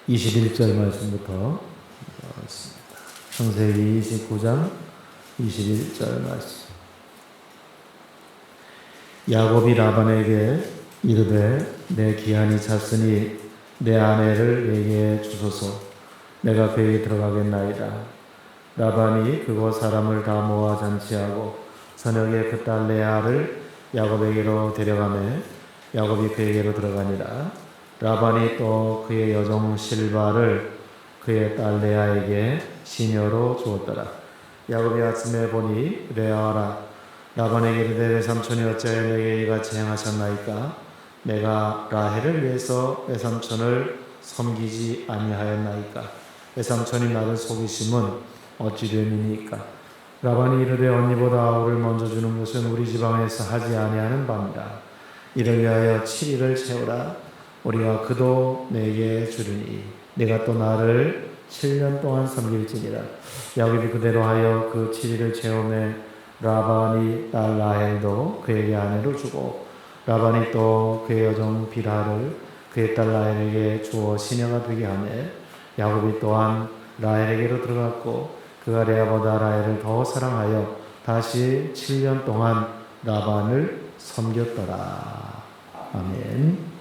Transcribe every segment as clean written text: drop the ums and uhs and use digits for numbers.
21절 말씀부터 창세기 29장 21절 말씀. 야곱이 라반에게 이르되 내 기한이 찼으니 내 아내를 내게 주소서. 내가 그에게 들어가겠나이다. 라반이 그곳 사람을 다 모아 잔치하고 저녁에 그 딸 레아를 야곱에게로 데려가매 야곱이 그에게로 들어가니라. 라반이 또 그의 여종 실바를 그의 딸 레아에게 시녀로 주었더라. 야곱이 아침에 보니 레아라. 라반에게 이르되 내 삼촌이 어찌하여 내게 이같이 행하셨나이까? 내가 라헬을 위해서 내 삼촌을 섬기지 아니하였나이까? 내 삼촌이 나를 속이심은 어찌 됨이니까? 라반이 이르되 언니보다 아우를 먼저 주는 것은 우리 지방에서 하지 아니하는 바니라. 이를 위하여 7일을 채우라. 우리가 그도 내게 주리니 내가 또 나를 7년 동안 섬길지니라. 야곱이 그대로 하여 그 7일을 채우매 라반이 딸 라헬도 그에게 아내로 주고 라반이 또 그의 여종 빌하를 그의 딸 라헬에게 주어 시녀가 되게 하매 야곱이 또한 라헬에게로 들어갔고 그가 레아보다 라헬을 더 사랑하여 다시 7년 동안 라반을 섬겼더라. 아멘.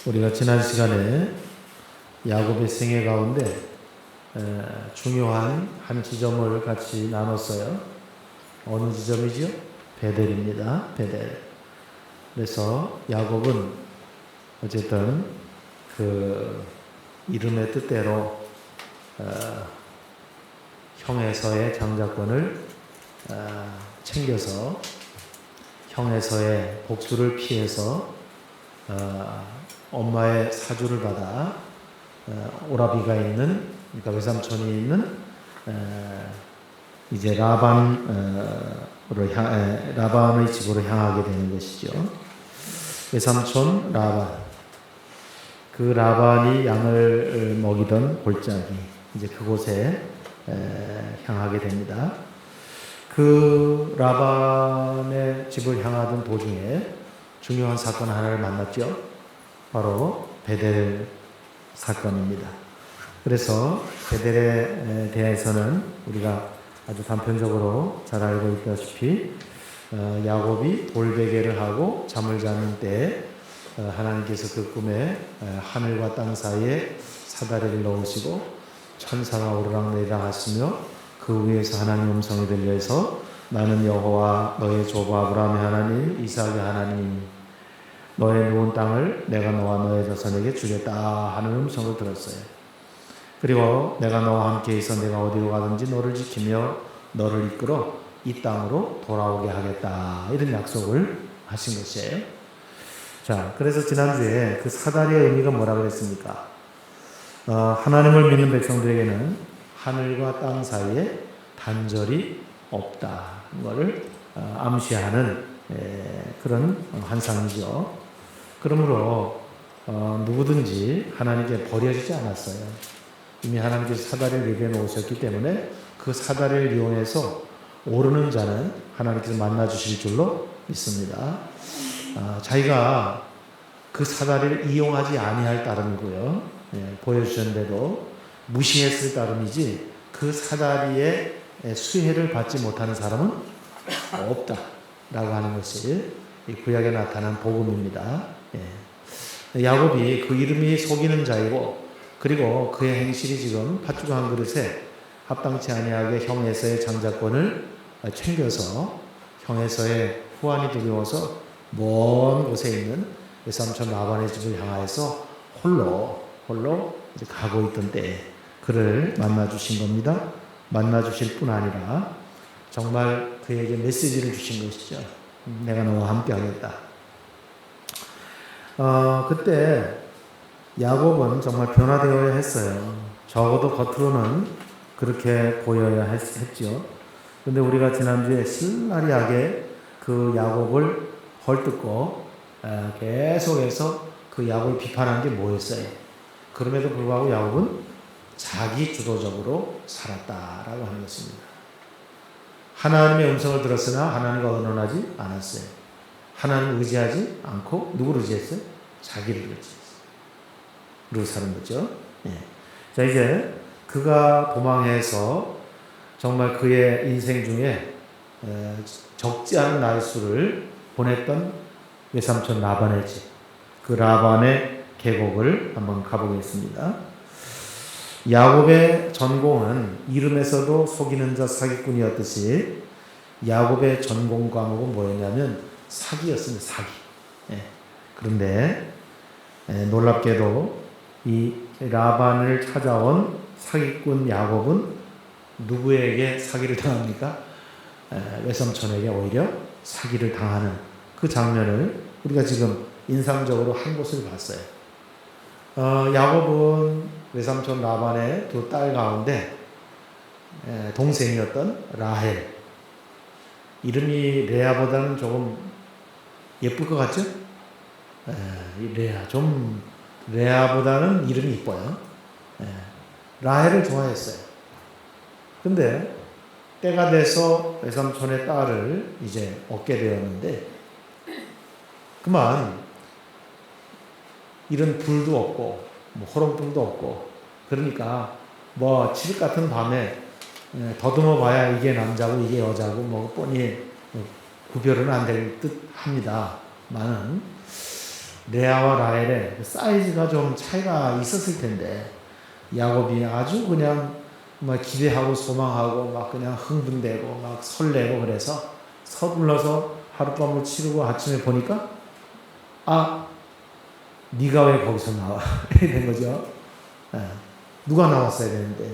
우리가 지난 시간에 야곱의 생애 가운데 중요한 한 지점을 같이 나눴어요. 어느 지점이죠? 베델입니다. 베델. 그래서 야곱은 어쨌든 그 이름의 뜻대로 형에서의 장자권을 챙겨서 형에서의 복수를 피해서 엄마의 사주를 받아 오라비가 있는, 그러니까 외삼촌이 있는 이제 라반의 집으로 향하게 되는 것이죠. 외삼촌 라반, 그 라반이 양을 먹이던 골짜기, 이제 그곳에 향하게 됩니다. 그 라반의 집을 향하던 도중에 중요한 사건 하나를 만났죠. 바로 베델 사건입니다. 그래서 베델에 대해서는 우리가 아주 단편적으로 잘 알고 있다시피 야곱이 돌베개를 하고 잠을 자는 때에 하나님께서 그 꿈에 하늘과 땅 사이에 사다리를 넣으시고 천사가 오르락내리락 하시며 그 위에서 하나님 음성이 들려서 나는 여호와 너의 조부 아브라함의 하나님 이삭의 하나님 너의 누운 땅을 내가 너와 너의 자손에게 주겠다 하는 음성을 들었어요. 그리고 내가 너와 함께 있어 내가 어디로 가든지 너를 지키며 너를 이끌어 이 땅으로 돌아오게 하겠다 이런 약속을 하신 것이에요. 자, 그래서 지난주에 그 사다리의 의미가 뭐라 그랬습니까? 하나님을 믿는 백성들에게는 하늘과 땅 사이에 단절이 없다는 것을 암시하는 그런 환상이죠. 그러므로 누구든지 하나님께 버려지지 않았어요. 이미 하나님께서 사다리를 예비해 놓으셨기 때문에 그 사다리를 이용해서 오르는 자는 하나님께서 만나주실 줄로 믿습니다. 자기가 그 사다리를 이용하지 아니할 따름이고요. 보여주셨는데도 무시했을 따름이지 그 사다리의 수혜를 받지 못하는 사람은 없다라고 하는 것이 구약에 나타난 복음입니다. 야곱이 그 이름이 속이는 자이고 그리고 그의 행실이 지금 팥죽 한 그릇에 합당치 아니하게 형에서의 장자권을 챙겨서 형에서의 후환이 두려워서 먼 곳에 있는 외삼촌 라반의 집을 향하여서 홀로 이제 가고 있던 때에 그를 만나주신 겁니다. 만나주실 뿐 아니라 정말 그에게 메시지를 주신 것이죠. 내가 너와 함께 하겠다. 그때 야곱은 정말 변화되어야 했어요. 적어도 겉으로는 그렇게 보여야 했죠. 그런데 우리가 지난주에 신랄하게 그 야곱을 헐뜯고 계속해서 그 야곱을 비판한 게 뭐였어요? 그럼에도 불구하고 야곱은 자기 주도적으로 살았다라고 하는 것입니다. 하나님의 음성을 들었으나 하나님과 의논하지 않았어요. 하나님 의지하지 않고 누구를 의지했어요? 자기를 의지했어요. 그러고 사는 거죠. 예. 자, 이제 그가 도망해서 정말 그의 인생 중에 적지 않은 날수를 보냈던 외삼촌 라반의 집, 그 라반의 계곡을 한번 가보겠습니다. 야곱의 전공은 이름에서도 속이는 자 사기꾼이었듯이 야곱의 전공 과목은 뭐였냐면 사기였습니다. 사기. 예. 그런데 놀랍게도 이 라반을 찾아온 사기꾼 야곱은 누구에게 사기를 당합니까? 외삼촌에게 오히려 사기를 당하는 그 장면을 우리가 지금 인상적으로 한 곳을 봤어요. 야곱은 외삼촌 라반의 두 딸 가운데 동생이었던 라헬, 이름이 레아보다는 조금 예쁠 것 같죠? 레아보다는 이름이 이뻐요. 라헬을 좋아했어요. 근데 때가 돼서 외삼촌의 딸을 이제 얻게 되었는데 그만 이런 불도 없고 뭐 호롱불도 없고 그러니까 뭐 칠흑 같은 밤에 더듬어 봐야 이게 남자고 이게 여자고 뭐 뻔히 구별은 안 될 듯 합니다만은 레아와 라헬의 사이즈가 좀 차이가 있었을 텐데 야곱이 아주 그냥 막 기대하고 소망하고 막 그냥 흥분되고 막 설레고 그래서 서둘러서 하룻밤을 치르고 아침에 보니까 네가 왜 거기서 나와? 이렇게 된 거죠. 누가 나왔어야 되는데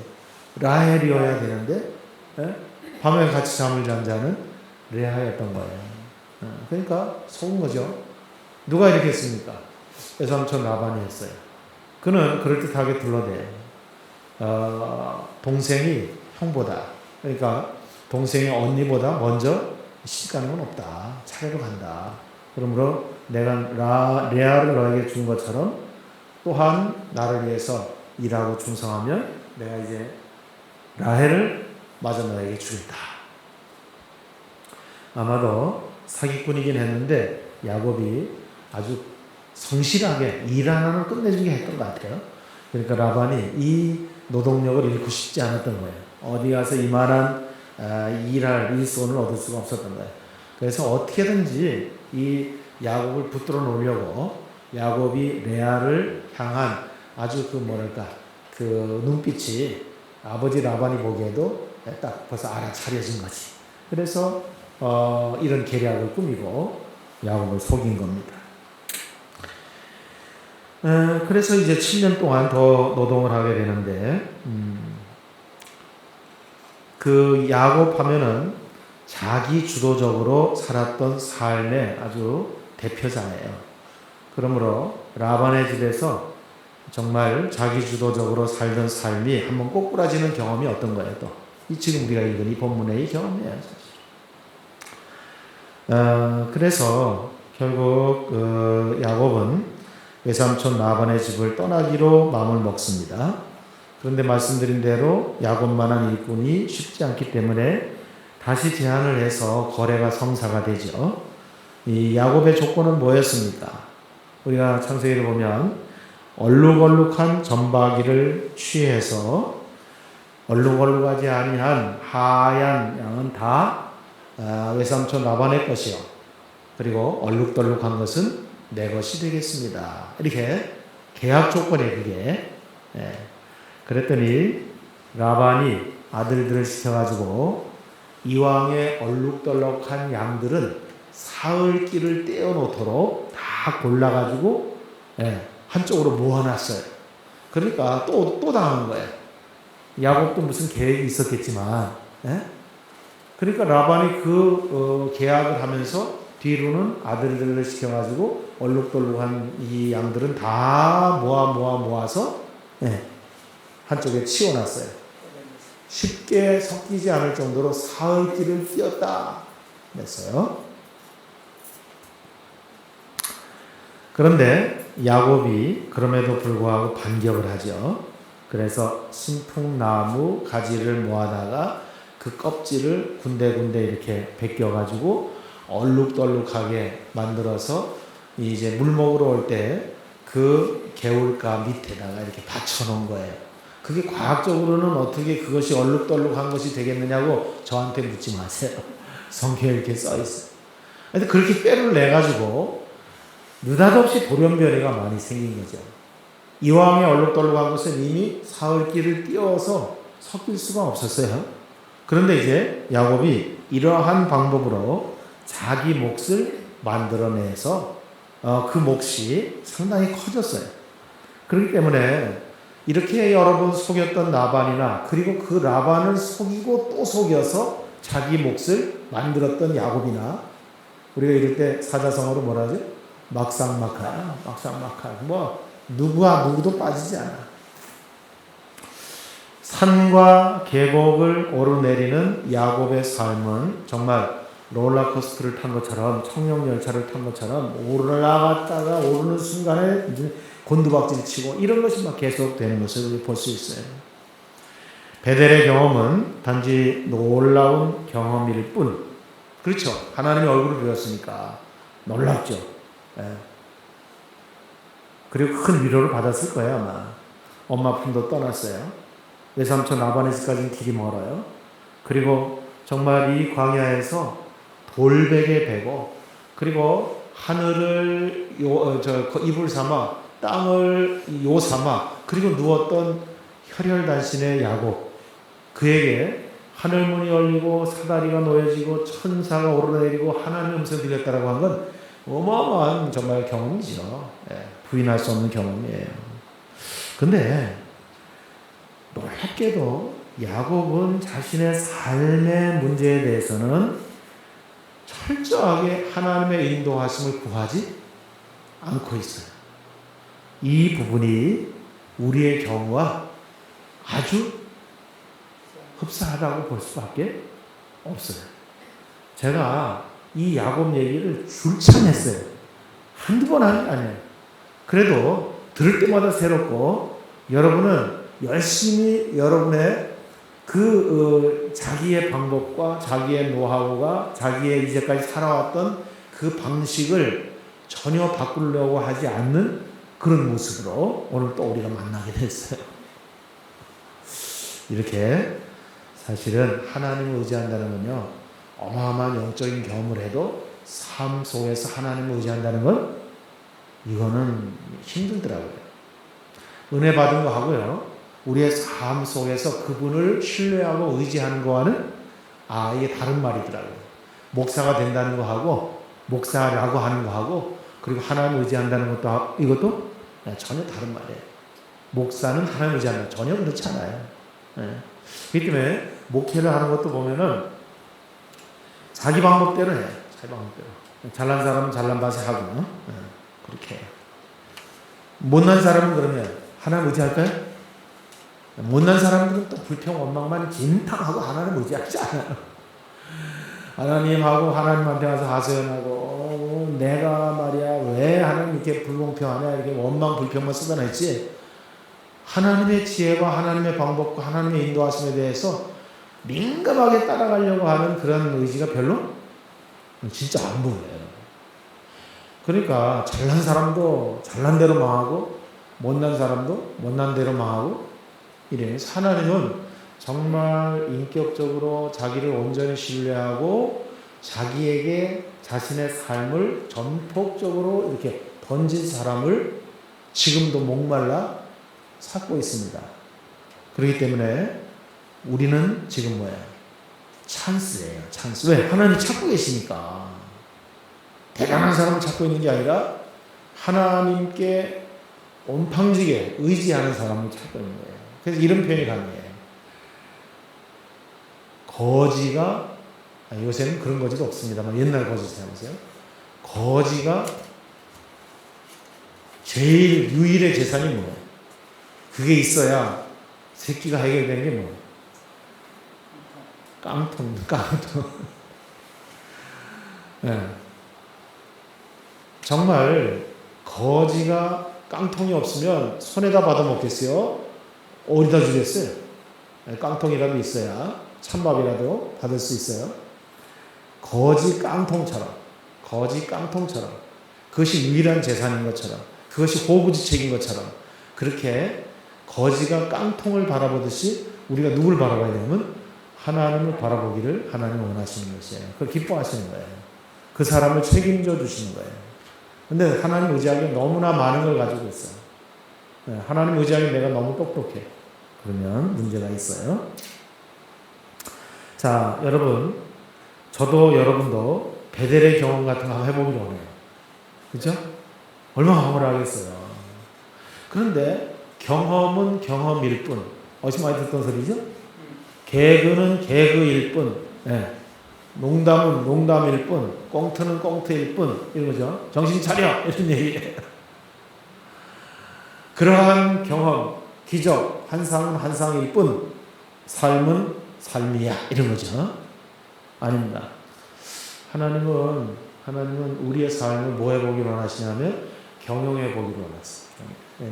라헬이어야 되는데 밤에 같이 잠을 잔 자는 레아였던 거예요. 그러니까 속은 거죠. 누가 이렇게 했습니까? 외삼촌 라반이 했어요. 그는 그럴듯하게 둘러대요. 동생이 형보다, 그러니까 동생이 언니보다 먼저 시집가는 건 없다. 차례로 간다. 그러므로 내가 레아를 너에게 준 것처럼 또한 나를 위해서 일하고 충성하면 내가 이제 라헬을 마저 너에게 주겠다. 아마도 사기꾼이긴 했는데 야곱이 아주 성실하게 일 하나는 끝내주게 했던 것 같아요. 그러니까 라반이 이 노동력을 잃고 싶지 않았던 거예요. 어디 가서 이만한 일할 일손을 얻을 수가 없었던 거예요. 그래서 어떻게든지 이 야곱을 붙들어 놓으려고 야곱이 레아를 향한 아주 그 눈빛이 아버지 라반이 보기에도 딱 벌써 알아차려진 거지. 그래서 이런 계략을 꾸미고 야곱을 속인 겁니다. 그래서 이제 7년 동안 더 노동을 하게 되는데 그 야곱 하면은 자기 주도적으로 살았던 삶의 아주 대표자예요. 그러므로 라반의 집에서 정말 자기 주도적으로 살던 삶이 한번 꼬꾸라지는 경험이 어떤 거예요? 또 지금 우리가 읽은 이 본문의 경험이에요. 그래서 결국 야곱은 외삼촌 라반의 집을 떠나기로 마음을 먹습니다. 그런데 말씀드린 대로 야곱만한 일꾼이 쉽지 않기 때문에 다시 제안을 해서 거래가 성사가 되죠. 이 야곱의 조건은 뭐였습니까? 우리가 창세기를 보면 얼룩얼룩한 점박이를 취해서 얼룩얼룩하지 아니한 하얀 양은 다 외삼촌 라반의 것이요. 그리고 얼룩덜룩한 것은 내 것이 되겠습니다. 이렇게 계약 조건이 그게. 그랬더니 라반이 아들들을 시켜가지고 이왕의 얼룩덜룩한 양들은 사흘길을 떼어놓도록 다 골라가지고 한쪽으로 모아놨어요. 그러니까 또 당한 거예요. 야곱도 무슨 계획이 있었겠지만, 그러니까 라반이 그 계약을 하면서 뒤로는 아들들을 시켜가지고 얼룩덜룩한 이 양들은 다 모아서 한쪽에 치워놨어요. 쉽게 섞이지 않을 정도로 사흘길을 뛰었다 했어요. 그런데 야곱이 그럼에도 불구하고 반격을 하죠. 그래서 신풍나무 가지를 모아다가 그 껍질을 군데군데 이렇게 벗겨가지고 얼룩덜룩하게 만들어서 이제 물 먹으러 올 때 그 개울가 밑에다가 이렇게 받쳐놓은 거예요. 그게 과학적으로는 어떻게 그것이 얼룩덜룩한 것이 되겠느냐고 저한테 묻지 마세요. 성경에 이렇게 써 있어요. 근데 그렇게 때를 내가지고 느닷없이 돌연변이가 많이 생긴 거죠. 이왕에 얼룩덜룩한 것은 이미 사흘길을 띄워서 섞일 수가 없었어요. 그런데 이제 야곱이 이러한 방법으로 자기 몫을 만들어내서 그 몫이 상당히 커졌어요. 그렇기 때문에 이렇게 여러 번 속였던 라반이나 그리고 그 라반을 속이고 또 속여서 자기 몫을 만들었던 야곱이나 우리가 이럴 때 사자성어로 뭐라 하지? 막상막하, 막상막하. 누구도 빠지지 않아. 산과 계곡을 오르내리는 야곱의 삶은 정말 롤러코스터를 탄 것처럼, 청룡열차를 탄 것처럼 올라갔다가 오르는 순간에 곤두박질 치고 이런 것이 막 계속되는 것을 볼 수 있어요. 베델의 경험은 단지 놀라운 경험일 뿐. 그렇죠. 하나님의 얼굴을 보였으니까 놀랍죠. 예. 그리고 큰 위로를 받았을 거예요 아마. 엄마 품도 떠났어요. 외삼촌 라반의 집까지는 길이 멀어요. 그리고 정말 이 광야에서 돌베개 베고 그리고 하늘을 이불 삼아 땅을 요 삼아 그리고 누웠던 혈혈단신의 야곱, 그에게 하늘문이 열리고 사다리가 놓여지고 천사가 오르내리고 하나님의 음성이 들렸다라고 한 건 어마어마한 정말 경험이죠. 예, 부인할 수 없는 경험이에요. 근데 놀랍게도 야곱은 자신의 삶의 문제에 대해서는 철저하게 하나님의 인도하심을 구하지 않고 있어요. 이 부분이 우리의 경우와 아주 흡사하다고 볼 수밖에 없어요. 제가 이 야곱 얘기를 줄창 했어요. 한두 번 하는 게 아니에요. 그래도 들을 때마다 새롭고 여러분은 열심히 여러분의 자기의 방법과 자기의 노하우가 자기의 이제까지 살아왔던 그 방식을 전혀 바꾸려고 하지 않는 그런 모습으로 오늘 또 우리가 만나게 됐어요. 이렇게 사실은 하나님을 의지한다는 건요, 어마어마한 영적인 경험을 해도 삶 속에서 하나님을 의지한다는 건 이거는 힘들더라고요. 은혜 받은 거 하고요, 우리의 삶 속에서 그분을 신뢰하고 의지하는 거와는 이게 다른 말이더라고요. 목사가 된다는 거 하고 목사라고 하는 거 하고 그리고 하나님을 의지한다는 것도 이것도 전혀 다른 말이에요. 목사는 하나님을 의지한다. 전혀 그렇지 않아요. 그렇기 때문에 목회를 하는 것도 보면은 자기 방법대로 해요. 자기 방법대로. 잘난 사람은 잘난 맛에 하고 그렇게 해요. 못난 사람은 그러면 하나님 의지할까요? 못난 사람들은 또 불평 원망만 진탕하고 하나님 의지하지 않아요. 하나님하고 하나님한테 가서 하소연하고 내가 말이야 왜 하나님 이렇게 불공평하냐 이렇게 원망 불평만 쏟아냈지, 하나님의 지혜와 하나님의 방법과 하나님의 인도하심에 대해서 민감하게 따라가려고 하는 그런 의지가 별로 진짜 안 보여요. 그러니까 잘난 사람도 잘난 대로 망하고 못난 사람도 못난 대로 망하고 이래요. 하나님은 정말 인격적으로 자기를 온전히 신뢰하고 자기에게 자신의 삶을 전폭적으로 이렇게 던진 사람을 지금도 목말라 찾고 있습니다. 그렇기 때문에 우리는 지금 뭐예요? 찬스예요. 찬스. 왜? 하나님 찾고 계시니까. 대단한 사람을 찾고 있는 게 아니라 하나님께 온팡지게 의지하는 사람을 찾고 있는 거예요. 그래서 이런 표현이 가능해요. 거지가, 요새는 그런 거지도 없습니다만 옛날 거지 생각하세요. 거지가 제일 유일의 재산이 뭐예요? 그게 있어야 새끼가 해결되는 게 뭐예요? 깡통. 네. 정말 거지가 깡통이 없으면 손에다 받아 먹겠어요? 어디다 주겠어요? 깡통이라도 있어야 찬밥이라도 받을 수 있어요. 거지 깡통처럼 거지 깡통처럼, 그것이 유일한 재산인 것처럼, 그것이 호구지책인 것처럼, 그렇게 거지가 깡통을 바라보듯이 우리가 누굴 바라봐야 되냐면 하나님을 바라보기를 하나님은 원하시는 것이에요. 그걸 기뻐하시는 거예요. 그 사람을 책임져 주시는 거예요. 근데 하나님 의지하기 너무나 많은 걸 가지고 있어요. 하나님 의지하기 내가 너무 똑똑해. 그러면 문제가 있어요. 자, 여러분, 저도 여러분도 베델의 경험 같은 거 한번 해보기를 원해요. 그죠? 얼마나 황홀하겠어요. 그런데 경험은 경험일 뿐. 어디서 많이 듣던 소리죠? 개그는 개그일 뿐. 네. 농담은 농담일 뿐. 꽁트는 꽁트일 뿐. 이런 거죠. 정신 차려! 이런 얘기예요. 그러한 경험, 기적, 한상은 한상일 뿐. 삶은 삶이야. 이런 거죠. 아닙니다. 하나님은 우리의 삶을 뭐 해보기를 원하시냐면 경영해 보기를 원하세요.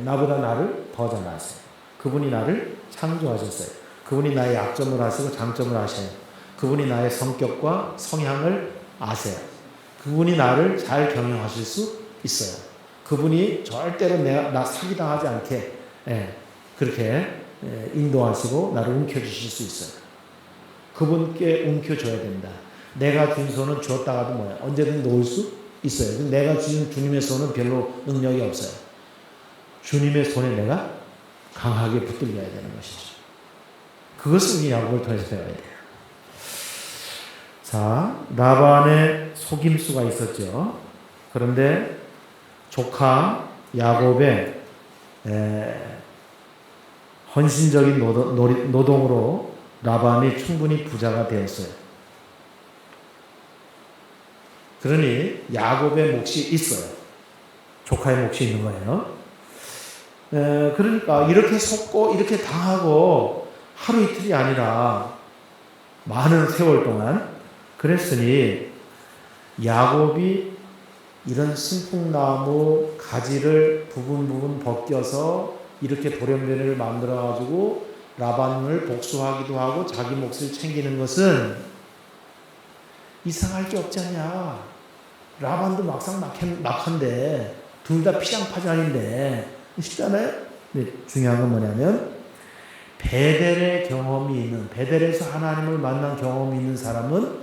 나보다 나를 더 잘 아세요. 그분이 나를 창조하셨어요. 그분이 나의 약점을 아시고 장점을 아셔요. 그분이 나의 성격과 성향을 아세요. 그분이 나를 잘 경영하실 수 있어요. 그분이 절대로 나 사기당하지 않게 그렇게 인도하시고 나를 움켜주실 수 있어요. 그분께 움켜줘야 된다. 내가 준 손은 줬다가도 뭐야? 언제든 놓을 수 있어요. 근데 내가 준 주님의 손은 별로 능력이 없어요. 주님의 손에 내가 강하게 붙들려야 되는 것이죠. 그것을 이 야곱을 통해서 배워야 돼요. 자, 라반의 속임수가 있었죠. 그런데 조카 야곱의 헌신적인 노동으로 라반이 충분히 부자가 되었어요. 그러니 야곱의 몫이 있어요. 조카의 몫이 있는 거예요. 그러니까 이렇게 속고 이렇게 당하고 하루 이틀이 아니라 많은 세월 동안 그랬으니 야곱이 이런 신풍나무 가지를 부분 벗겨서 이렇게 돌연변이를 만들어가지고 라반을 복수하기도 하고 자기 몫을 챙기는 것은 이상할 게 없지 않냐. 라반도 막상 막한데 둘 다 피장파장인데 쉽잖아요. 근데 중요한 건 뭐냐면 베델의 경험이 있는, 베델에서 하나님을 만난 경험이 있는 사람은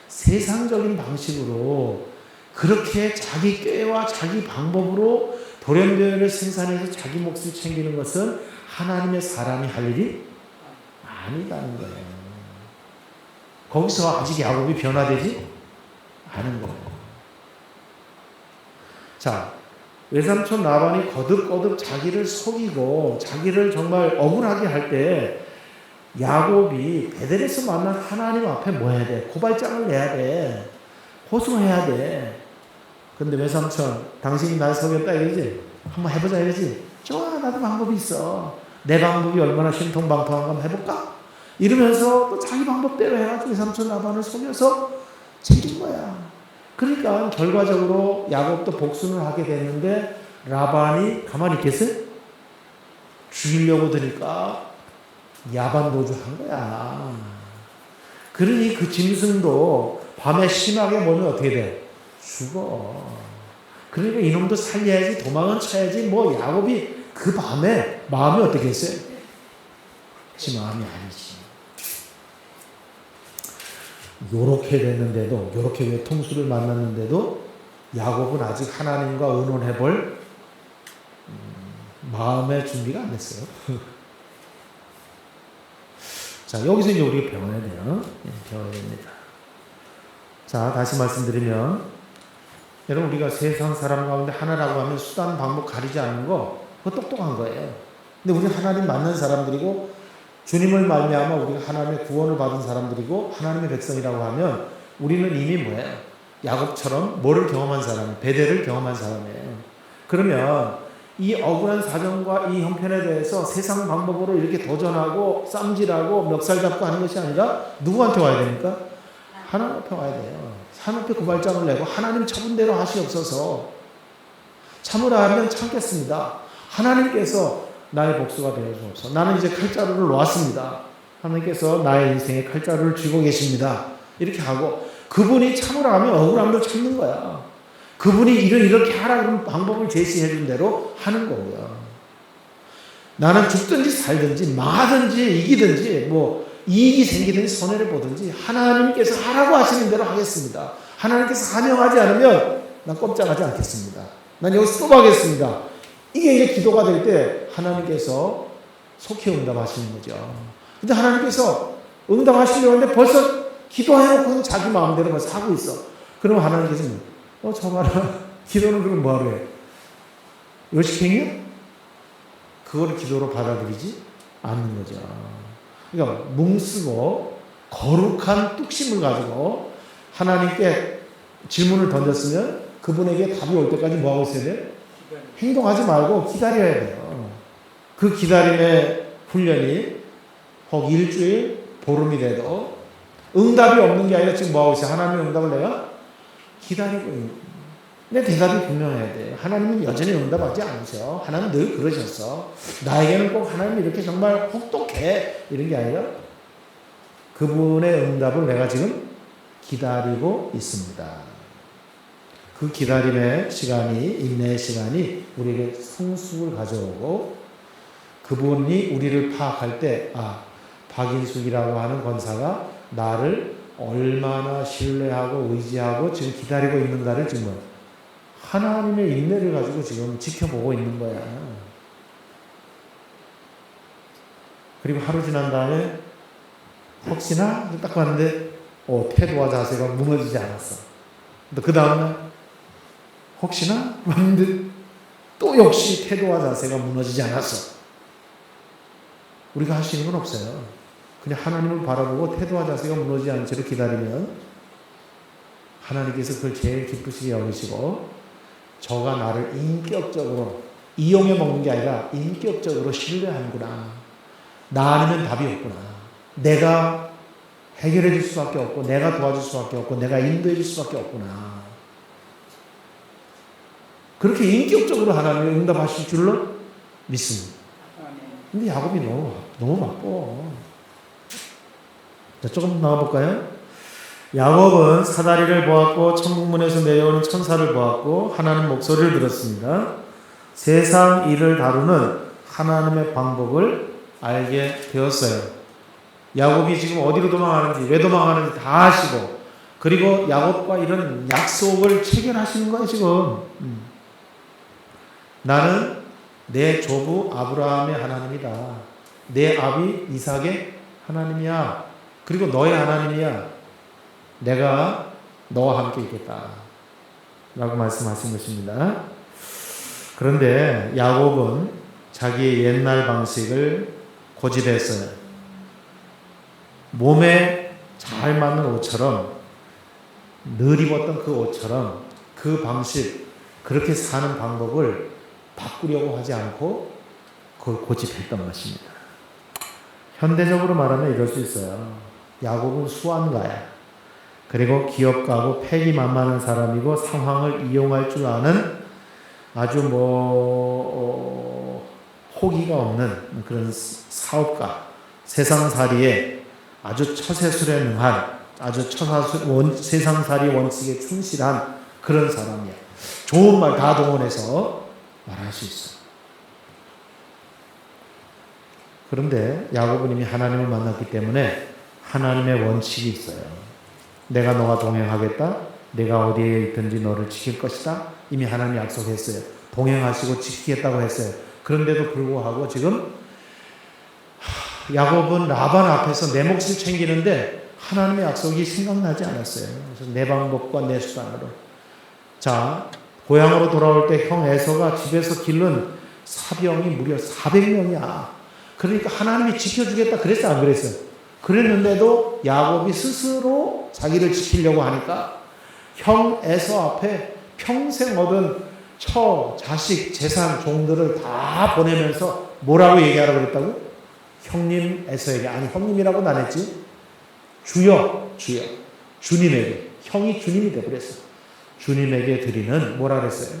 세상적인 방식으로 그렇게 자기 꾀와 자기 방법으로 돌연변이를 생산해서 자기 몫을 챙기는 것은 하나님의 사람이 할 일이 아니라는 거예요. 거기서 아직 야곱이 변화되지 않은 거예요. 자, 외삼촌 라반이 거듭거듭 자기를 속이고 자기를 정말 억울하게 할 때 야곱이 베델에서 만난 하나님 앞에 뭐 해야 돼? 고발장을 내야 돼. 호소해야 돼. 근데 외삼촌, 당신이 날 속였다 이러지? 한번 해보자 이러지? 좋아, 나도 방법이 있어. 내 방법이 얼마나 신통방통한 거 한번 해볼까? 이러면서 또 자기 방법대로 해가지고 외삼촌 라반을 속여서 챙긴 거야. 그러니까 결과적으로 야곱도 복수를 하게 됐는데 라반이 가만히 있겠어요? 죽이려고 드니까 야반도주한 거야. 그러니 그 짐승도 밤에 심하게 보면 어떻게 돼? 죽어. 그러니까 이놈도 살려야지, 도망은 쳐야지. 뭐 야곱이 그 밤에 마음이 어떻게 했어요? 지 마음이 아니지. 요렇게 됐는데도, 요렇게 외통수를 만났는데도 야곱은 아직 하나님과 의논해볼 마음의 준비가 안 됐어요. 자, 여기서 이제 우리가 배워야 돼요. 배워야 됩니다. 자, 다시 말씀드리면, 여러분, 우리가 세상 사람 가운데 하나라고 하면 수단, 방법 가리지 않는 거, 그거 똑똑한 거예요. 근데 우리 하나님 만난 사람들이고, 주님을 말미암아 우리가 하나님의 구원을 받은 사람들이고, 하나님의 백성이라고 하면, 우리는 이미 뭐예요? 야곱처럼 뭐를 경험한 사람, 베델을 경험한 사람이에요. 그러면, 이 억울한 사정과 이 형편에 대해서 세상 방법으로 이렇게 도전하고 쌈질하고 멱살 잡고 하는 것이 아니라 누구한테 와야 됩니까? 하나님 앞에 와야 돼요. 하나님 앞에 고발장을 내고 하나님 처분대로 하시옵소서. 참으라 하면 참겠습니다. 하나님께서 나의 복수가 되어주옵소서. 나는 이제 칼자루를 놓았습니다. 하나님께서 나의 인생에 칼자루를 쥐고 계십니다. 이렇게 하고 그분이 참으라 하면 억울함도 참는 거야. 그분이 이렇게 하라 그러면 방법을 제시해 준 대로 하는 거고요. 나는 죽든지 살든지 망하든지 이기든지 뭐 이익이 생기든지 손해를 보든지 하나님께서 하라고 하시는 대로 하겠습니다. 하나님께서 사명하지 않으면 난 꼼짝하지 않겠습니다. 난 여기서 스톱하겠습니다. 이게 이제 기도가 될 때 하나님께서 속히 응답하시는 거죠. 근데 하나님께서 응답하시려고 하는데 벌써 기도해놓고는 자기 마음대로 벌써 하고 있어. 그러면 하나님께서 저 봐라. 기도는 그럼 뭐하러 해? 요식행위야? 그거를 기도로 받아들이지 않는 거죠. 그러니까 뭉쓰고 거룩한 뚝심을 가지고 하나님께 질문을 던졌으면 그분에게 답이 올 때까지 뭐하고 있어야 돼요? 행동하지 말고 기다려야 돼요. 그 기다림의 훈련이 혹 일주일, 보름이 돼도 응답이 없는 게 아니라 지금 뭐하고 있어요? 하나님의 응답을 내가 기다리고 있는 거예요. 근데 대답이 분명해야 돼요. 하나님은 여전히 응답하지 않으셔. 하나님은 늘 그러셨어. 나에게는 꼭 하나님이 이렇게 정말 혹독해. 이런 게 아니라 그분의 응답을 내가 지금 기다리고 있습니다. 그 기다림의 시간이, 인내의 시간이 우리에게 성숙을 가져오고 그분이 우리를 파악할 때 박인숙이라고 하는 권사가 나를 얼마나 신뢰하고 의지하고 지금 기다리고 있는가를 지금 하나님의 인내를 가지고 지금 지켜보고 있는 거야. 그리고 하루 지난 다음에 혹시나 딱 봤는데 태도와 자세가 무너지지 않았어. 그 다음날 혹시나 봤는데 또 역시 태도와 자세가 무너지지 않았어. 우리가 할 수 있는 건 없어요. 그냥 하나님을 바라보고 태도와 자세가 무너지지 않은 채로 기다리면 하나님께서 그걸 제일 기쁘시게 여기시고 저가 나를 인격적으로 이용해 먹는 게 아니라 인격적으로 신뢰하는구나. 나 아니면 답이 없구나. 내가 해결해 줄 수밖에 없고 내가 도와줄 수밖에 없고 내가 인도해 줄 수밖에 없구나. 그렇게 인격적으로 하나님이 응답하실 줄로 믿습니다. 근데 야곱이 너무 바빠. 자, 조금 나가볼까요? 야곱은 사다리를 보았고 천국문에서 내려오는 천사를 보았고 하나님 목소리를 들었습니다. 세상 일을 다루는 하나님의 방법을 알게 되었어요. 야곱이 지금 어디로 도망가는지 왜 도망가는지 다 아시고 그리고 야곱과 이런 약속을 체결하시는 거예요 지금. 나는 내 조부 아브라함의 하나님이다. 내 아비 이삭의 하나님이야. 그리고 너의 하나님이야. 내가 너와 함께 있겠다. 라고 말씀하신 것입니다. 그런데 야곱은 자기의 옛날 방식을 고집했어요. 몸에 잘 맞는 옷처럼 늘 입었던 그 옷처럼 그 방식, 그렇게 사는 방법을 바꾸려고 하지 않고 그걸 고집했던 것입니다. 현대적으로 말하면 이럴 수 있어요. 야곱은 수완가야. 그리고 기업가고 패기만만한 사람이고 상황을 이용할 줄 아는 아주 호기가 없는 그런 사업가, 세상살이에 아주 처세술에 능한 아주 세상살이 원칙에 충실한 그런 사람이야. 좋은 말 다 동원해서 말할 수 있어. 그런데 야곱은 이미 하나님을 만났기 때문에 하나님의 원칙이 있어요. 내가 너와 동행하겠다. 내가 어디에 있든지 너를 지킬 것이다. 이미 하나님이 약속했어요. 동행하시고 지키겠다고 했어요. 그런데도 불구하고 지금 야곱은 라반 앞에서 내 몫을 챙기는데 하나님의 약속이 생각나지 않았어요. 그래서 내 방법과 내 수단으로. 자, 고향으로 돌아올 때 형 에서가 집에서 기른 사병이 무려 400명이야. 그러니까 하나님이 지켜주겠다 그랬어 안 그랬어요? 그랬는데도 야곱이 스스로 자기를 지키려고 하니까 형 에서 앞에 평생 얻은 처, 자식, 재산, 종들을 다 보내면서 뭐라고 얘기하라고 그랬다고? 형님 에서에게, 아니 형님이라고는 안 했지. 주여, 주님에게. 형이 주님이 되어버렸어. 주님에게 드리는 뭐라 그랬어요?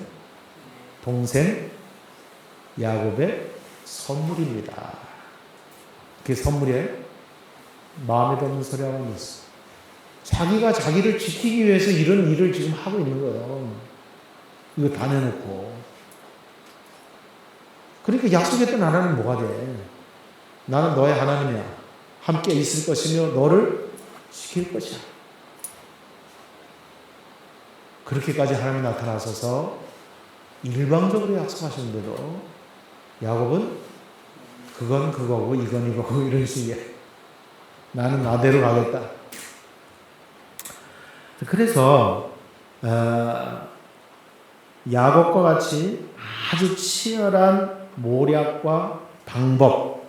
동생 야곱의 선물입니다. 그게 선물이에요? 마음에 드는 소리 하고 있어. 자기가 자기를 지키기 위해서 이런 일을 지금 하고 있는 거예요. 이거 다 내놓고. 그러니까 약속했던 하나님은 뭐가 돼? 나는 너의 하나님이야. 함께 있을 것이며 너를 지킬 것이야. 그렇게까지 하나님이 나타나셔서 일방적으로 약속하셨는데도 야곱은 그건 그거고 이건 이거고 이런 식이야. 나는 나대로 가겠다. 그래서 야곱과 같이 아주 치열한 모략과 방법,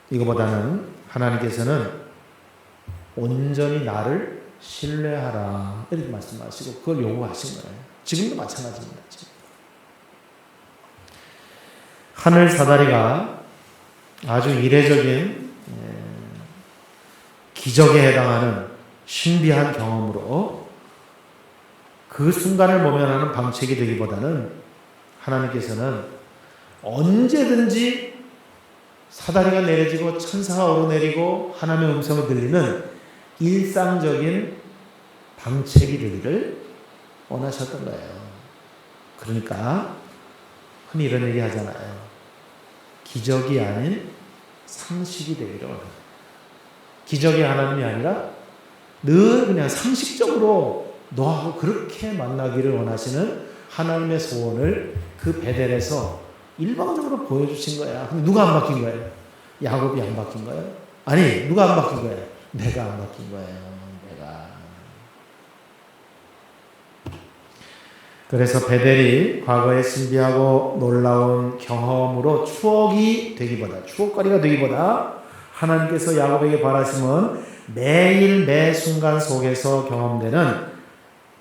이거보다는 하나님께서는 온전히 나를 신뢰하라 이렇게 말씀하시고 그걸 요구하신 거예요. 지금도 마찬가지입니다. 하늘 사다리가 아주 이례적인 기적에 해당하는 신비한 경험으로 그 순간을 모면하는 방책이 되기보다는 하나님께서는 언제든지 사다리가 내려지고 천사가 오르내리고 하나님의 음성을 들리는 일상적인 방책이 되기를 원하셨던 거예요. 그러니까 흔히 이런 얘기 하잖아요. 기적이 아닌 상식이 되기를 원합니다. 기적이 하나님이 아니라 늘 그냥 상식적으로 너하고 그렇게 만나기를 원하시는 하나님의 소원을 그 베델에서 일방적으로 보여주신 거야. 근데 누가 안 바뀐 거예요? 야곱이 안 바뀐 거예요? 아니, 누가 안 바뀐 거예요? 내가 안 바뀐 거예요. 내가. 그래서 베델이 과거의 신비하고 놀라운 경험으로 추억이 되기보다, 추억거리가 되기보다 하나님께서 야곱에게 바라심은 매일 매 순간 속에서 경험되는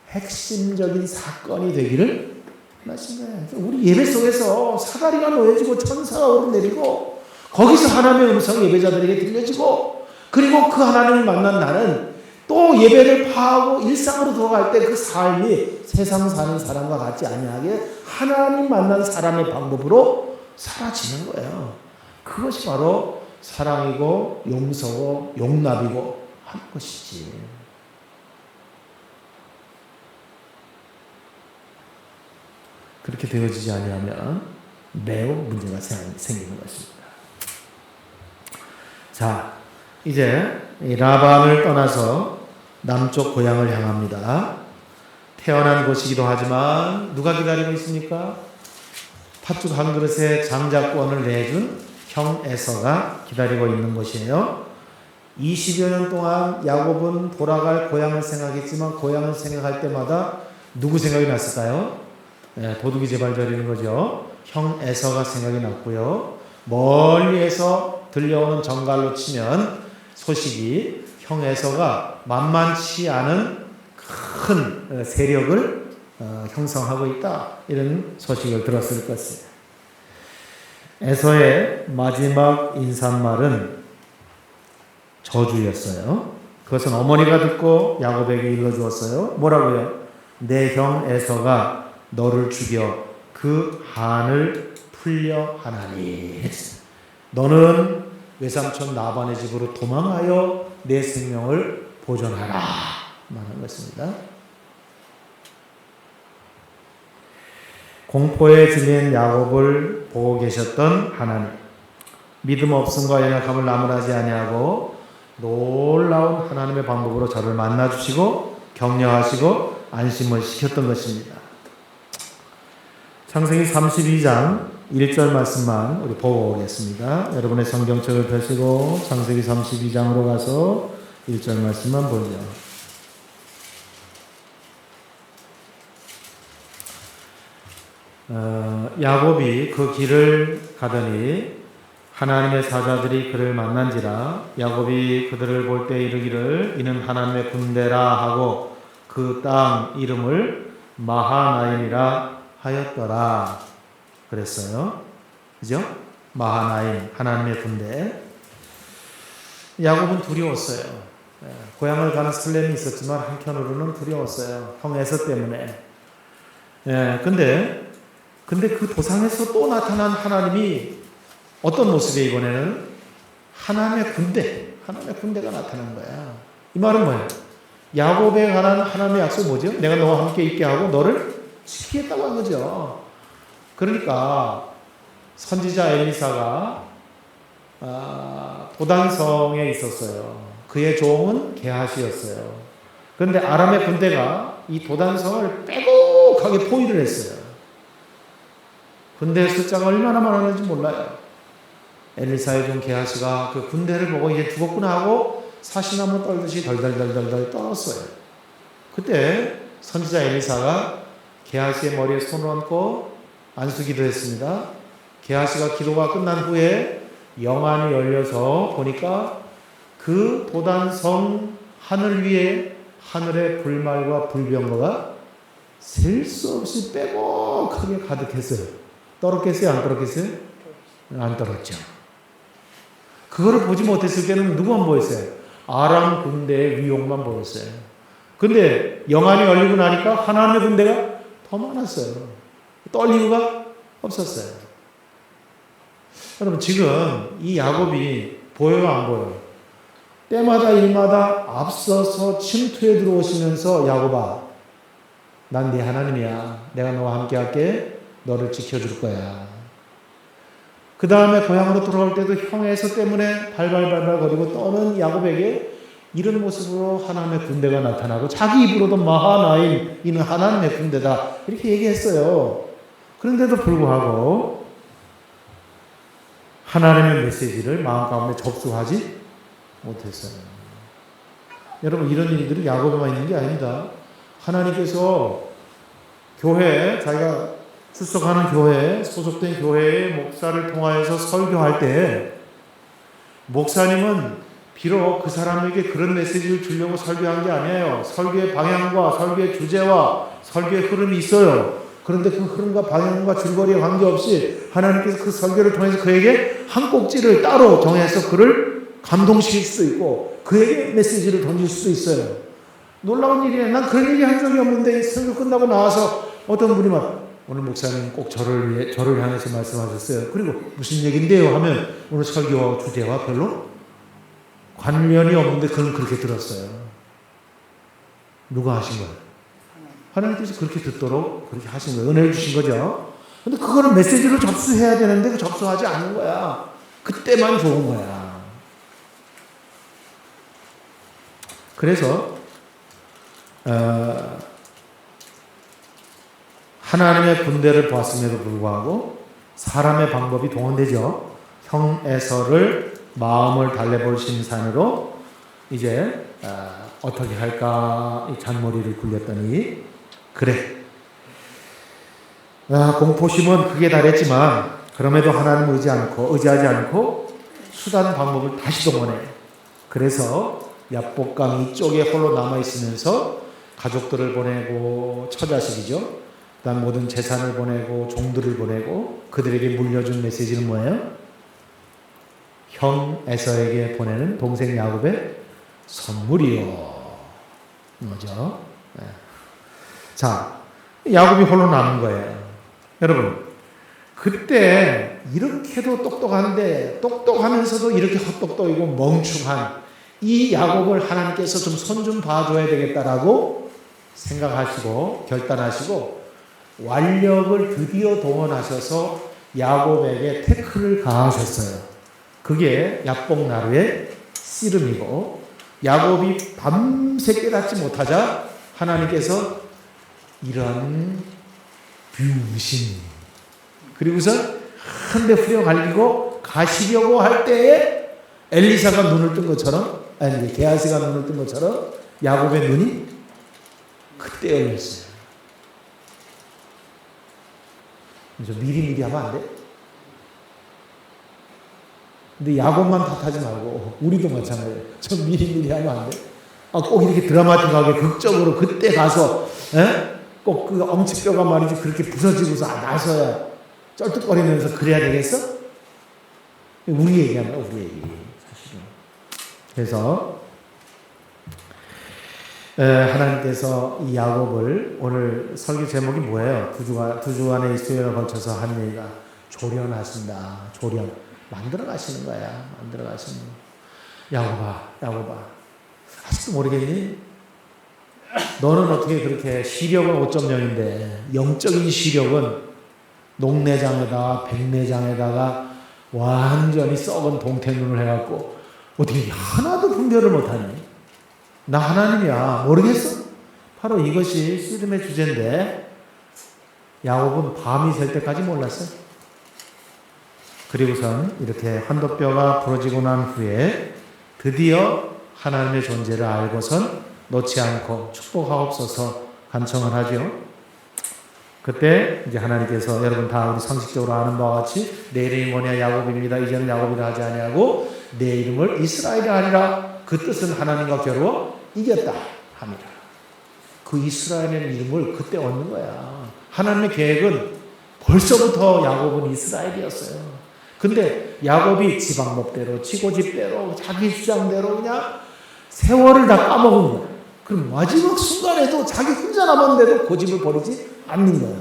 핵심적인 사건이 되기를 원하신 거예요. 우리 예배 속에서 사다리가 놓여지고 천사가 오르내리고 거기서 하나님의 음성이 예배자들에게 들려지고 그리고 그 하나님을 만난 나는 또 예배를 파하고 일상으로 돌아갈 때 그 삶이 세상 사는 사람과 같지 아니하게 하나님 만난 사람의 방법으로 사라지는 거예요. 그것이 바로 사랑이고 용서고 용납이고 하는 것이지. 그렇게 되어지지 아니하면 매우 문제가 생기는 것입니다. 자, 이제 라반을 떠나서 남쪽 고향을 향합니다. 태어난 곳이기도 하지만 누가 기다리고 있습니까? 팥죽 한 그릇에 장자권을 내준 형 에서가 기다리고 있는 것이에요. 20여 년 동안 야곱은 돌아갈 고향을 생각했지만 고향을 생각할 때마다 누구 생각이 났을까요? 도둑이 제발 저리는 거죠. 형 에서가 생각이 났고요. 멀리에서 들려오는 정갈로 치면 소식이 형 에서가 만만치 않은 큰 세력을 형성하고 있다. 이런 소식을 들었을 것이에요. 에서의 마지막 인사말은 저주였어요. 그것은 어머니가 듣고 야곱에게 읽어주었어요. 뭐라고요? 내 형 에서가 너를 죽여 그 한을 풀려 하나니. 너는 외삼촌 라반의 집으로 도망하여 내 생명을 보존하라. 말한 것입니다. 공포에 질린 야곱을 보고 계셨던 하나님, 믿음 없음과 연약함을 나무라지 아니하고 놀라운 하나님의 방법으로 저를 만나주시고 격려하시고 안심을 시켰던 것입니다. 창세기 32장 1절 말씀만 우리 보고 오겠습니다. 여러분의 성경책을 펴시고 창세기 32장으로 가서 1절 말씀만 보죠. 야곱이 그 길을 가더니 하나님의 사자들이 그를 만난지라. 야곱이 그들을 볼 때 이르기를 이는 하나님의 군대라 하고 그 땅 이름을 마하나임이라 하였더라 그랬어요. 그죠? 마하나임, 하나님의 군대. 야곱은 두려웠어요. 고향을 가는 설렘이 있었지만 한편으로는 두려웠어요. 형 에서 때문에. 근데 그 도상에서 또 나타난 하나님이 어떤 모습에 이번에는 하나님의 군대가 나타난 거야. 이 말은 뭐예요? 야곱에 관한 하나님의 약속이 뭐죠? 내가 너와 함께 있게 하고 너를 지키겠다고 한 거죠. 그러니까 선지자 엘리사가 도단성에 있었어요. 그의 종은 게하시였어요. 그런데 아람의 군대가 이 도단성을 빼곡하게 포위를 했어요. 군대 숫자가 얼마나 많았는지 몰라요. 엘리사의 종 게하시가 그 군대를 보고 이제 죽었구나 하고 사시나무 떨듯이 덜덜덜덜 떨었어요. 그때 선지자 엘리사가 게하시의 머리에 손을 얹고 안수기도 했습니다. 게하시가 기도가 끝난 후에 영안이 열려서 보니까 그 도단성 하늘 위에 하늘의 불말과 불병거가 셀 수 없이 빼곡하게 가득했어요. 떨었겠어요? 안 떨었겠어요? 안 떨었죠. 그거를 보지 못했을 때는 누구만 보였어요? 아람 군대의 위용만 보였어요. 근데 영안이 열리고 나니까 하나님의 군대가 더 많았어요. 떨 이유가 없었어요. 여러분 지금 이 야곱이 보여요 안 보여요? 때마다 일마다 앞서서 침투에 들어오시면서 야곱아 난 네 하나님이야. 내가 너와 함께 할게. 너를 지켜줄 거야. 그 다음에 고향으로 돌아올 때도 형의 서 때문에 발발발발 거리고 떠는 야곱에게 이런 모습으로 하나님의 군대가 나타나고 자기 입으로도 마하나임 이는 하나님의 군대다 이렇게 얘기했어요. 그런데도 불구하고 하나님의 메시지를 마음 가운데 접수하지 못했어요. 여러분 이런 일들이 야곱에만 있는 게 아닙니다. 하나님께서 교회 자기가 출석하는 교회 소속된 교회의 목사를 통하여서 설교할 때 목사님은 비록 그 사람에게 그런 메시지를 주려고 설교한 게 아니에요. 설교의 방향과 설교의 주제와 설교의 흐름이 있어요. 그런데 그 흐름과 방향과 줄거리에 관계없이 하나님께서 그 설교를 통해서 그에게 한 꼭지를 따로 정해서 그를 감동시킬 수도 있고 그에게 메시지를 던질 수도 있어요. 놀라운 일이에요. 난 그런 얘기 한 적이 없는데 설교 끝나고 나와서 어떤 분이 막 오늘 목사님 꼭 저를 향해서 말씀하셨어요. 그리고 무슨 얘기인데요 하면 오늘 설교와 주제와 별로 관련이 없는데 그건 그렇게 들었어요. 누가 하신 거예요? 하나님께서 그렇게 듣도록 그렇게 하신 거예요. 은혜를 주신 거죠. 근데 그거는 메시지를 접수해야 되는데 그 접수하지 않는 거야. 그때만 좋은 거야. 그래서 하나님의 군대를 보았음에도 불구하고 사람의 방법이 동원되죠. 형 에서를 마음을 달래볼 심산으로 이제 어떻게 할까 이 잔머리를 굴렸더니 그래 공포심은 크게 달했지만 그럼에도 하나님을 의지하지 않고 수단 방법을 다시 동원해. 그래서 야복강 이쪽에 홀로 남아있으면서 가족들을 보내고 처자식이죠. 그다음 모든 재산을 보내고 종들을 보내고 그들에게 물려준 메시지는 뭐예요? 형 에서에게 보내는 동생 야곱의 선물이요. 뭐죠? 네. 자, 야곱이 홀로 남은 거예요. 여러분, 그때 이렇게도 똑똑한데 똑똑하면서도 이렇게 헛똑똑이고 멍충한 이 야곱을 하나님께서 좀 손 좀 봐줘야 되겠다라고 생각하시고 결단하시고 완력을 드디어 동원하셔서 야곱에게 태클을 가하셨어요. 그게 야복나루의 씨름이고 야곱이 밤새 깨닫지 못하자 하나님께서 이런 병신 그리고서 한 대 후려 갈기고 가시려고 할 때에 엘리사가 눈을 뜬 것처럼 아니 게하시가 눈을 뜬 것처럼 야곱의 눈이 그때 열렸어요. 그래서 미리미리 하면 안 돼? 근데 야곱만 탓하지 말고 우리도 마찬가지예요. 저 미리미리 하면 안 돼? 꼭 이렇게 드라마틱하게 극적으로 그때 가서 꼭 그 엄지뼈가 말이지 그렇게 부서지고서 나서야 쩔뚝거리면서 그래야 되겠어? 우리 얘기하면 우리 얘기 사실은. 그래서 하나님께서 이 야곱을 오늘 설교 제목이 뭐예요? 두 주간의 이스라엘에 걸쳐서 한 얘기가 조련하신다. 조련. 만들어 가시는 거야. 만들어 가시는 거. 야곱아. 아직도 모르겠니? 너는 어떻게 그렇게 시력은 5.0인데 영적인 시력은 녹내장에다가 백내장에다가 완전히 썩은 동태눈을 해갖고 어떻게 하나도 분별을 못하니? 나 하나님이야. 모르겠어? 바로 이것이 씨름의 주제인데 야곱은 밤이 될 때까지 몰랐어요. 그리고선 이렇게 환도뼈가 부러지고 난 후에 드디어 하나님의 존재를 알고선 놓지 않고 축복하옵소서 간청을 하죠. 그때 이제 하나님께서 여러분 다 우리 상식적으로 아는 바와 같이 내 이름이 뭐냐 야곱입니다. 이제는 야곱이라 하지 아니하고 내 이름을 이스라엘이라 하리라. 그 뜻은 하나님과 겨루어 이겼다 합니다. 그 이스라엘의 이름을 그때 얻는 거야. 하나님의 계획은 벌써부터 야곱은 이스라엘이었어요. 근데 야곱이 지방법대로 치고집대로 자기 주장대로 그냥 세월을 다 까먹은 거야. 그럼 마지막 순간에도 자기 혼자 남았는데도 고집을 버리지 않는 거야.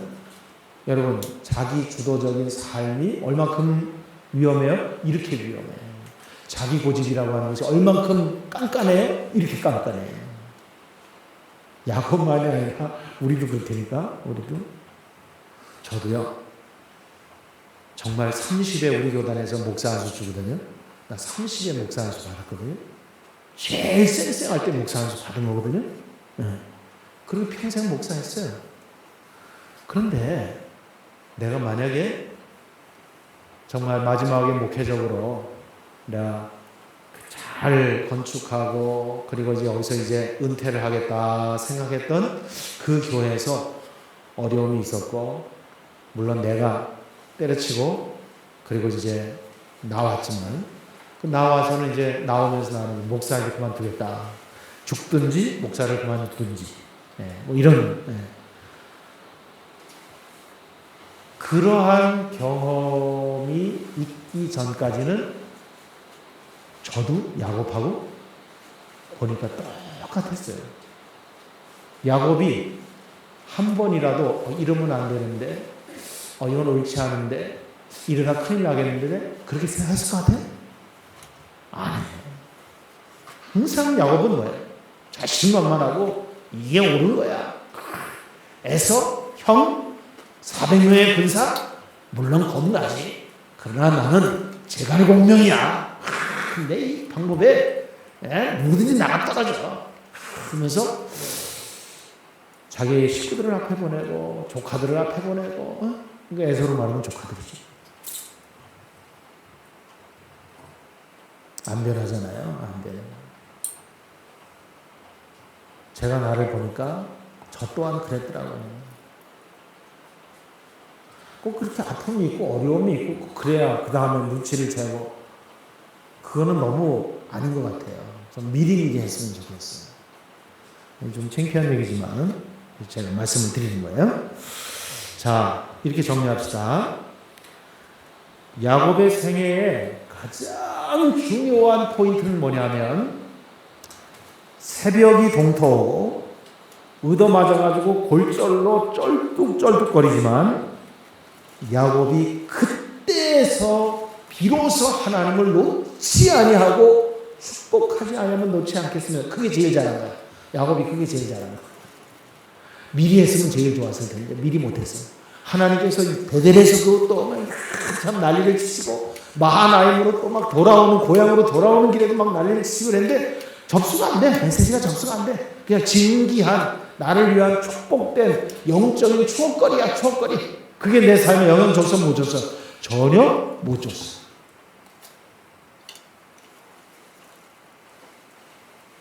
여러분 자기 주도적인 삶이 얼마큼 위험해요? 이렇게 위험해요. 자기 고집이라고 하는 것이 얼만큼 깐깐해요? 이렇게 깐깐해요. 야곱만이 아니라 우리도 그럴 테니까 우리도. 저도요 정말 30에 우리 교단에서 목사 안수 주거든요. 나 30에 목사 안수 받았거든요. 제일 쌩쌩할 때 목사 안수 받은 거거든요. 그리고 평생 목사했어요. 그런데 내가 만약에 정말 마지막에 목회적으로 내가 잘 건축하고 그리고 이제 여기서 이제 은퇴를 하겠다 생각했던 그 교회에서 어려움이 있었고 물론 내가 때려치고 그리고 이제 나왔지만 나와서는 이제 나오면서 나는 목사 이제 그만두겠다. 죽든지 목사를 그만두든지 뭐 이런 그러한 경험이 있기 전까지는 저도 야곱하고 보니까 똑같았어요. 야곱이 한 번이라도 이러면 안 되는데 이건 옳지 않은데 이러다 큰일 나겠는데 그렇게 생각했을 것 같아요? 아니에요. 항상 야곱은 뭐예요? 자신만만하고 이게 옳은 거야. 에서 형 400명의 군사 물론 겁나지. 그러나 나는 제갈공명이야. 근데 이 방법에 누구든지 나가 떨어져. 그러면서 자기 식구들을 앞에 보내고 조카들을 앞에 보내고 그러니까 에서로 말하면 조카들이지. 안 변하잖아요. 안 변해요. 제가 나를 보니까 저 또한 그랬더라고요. 꼭 그렇게 아픔이 있고 어려움이 있고 그래야 그 다음에 눈치를 채고 그거는 너무 아닌 것 같아요. 좀 미리미리 했으면 좋겠어요. 좀 창피한 얘기지만 제가 말씀을 드리는 거예요. 자, 이렇게 정리합시다. 야곱의 생애의 가장 중요한 포인트는 뭐냐면 새벽이 동터오고 얻어맞아가지고 골절로 쩔뚝쩔뚝거리지만 야곱이 그때에서 비로소 하나님을 놓지 아니하고 축복하지 않으면 놓지 않겠으면 그게 제일 잘한 거야. 야곱이 그게 제일 잘한 거야. 미리 했으면 제일 좋았을 텐데 미리 못했어. 하나님께서 베델에서 그것도 참 난리를 치시고 마하나임으로 또 막 돌아오는 고향으로 돌아오는 길에도 막 난리를 치시고 그랬는데 접수가 안 돼. 메시지가 접수가 안 돼. 그냥 진기한 나를 위한 축복된 영적인 추억거리야. 추억거리. 그게 내 삶에 영향 줬어 못 줬어? 전혀 못 줬어.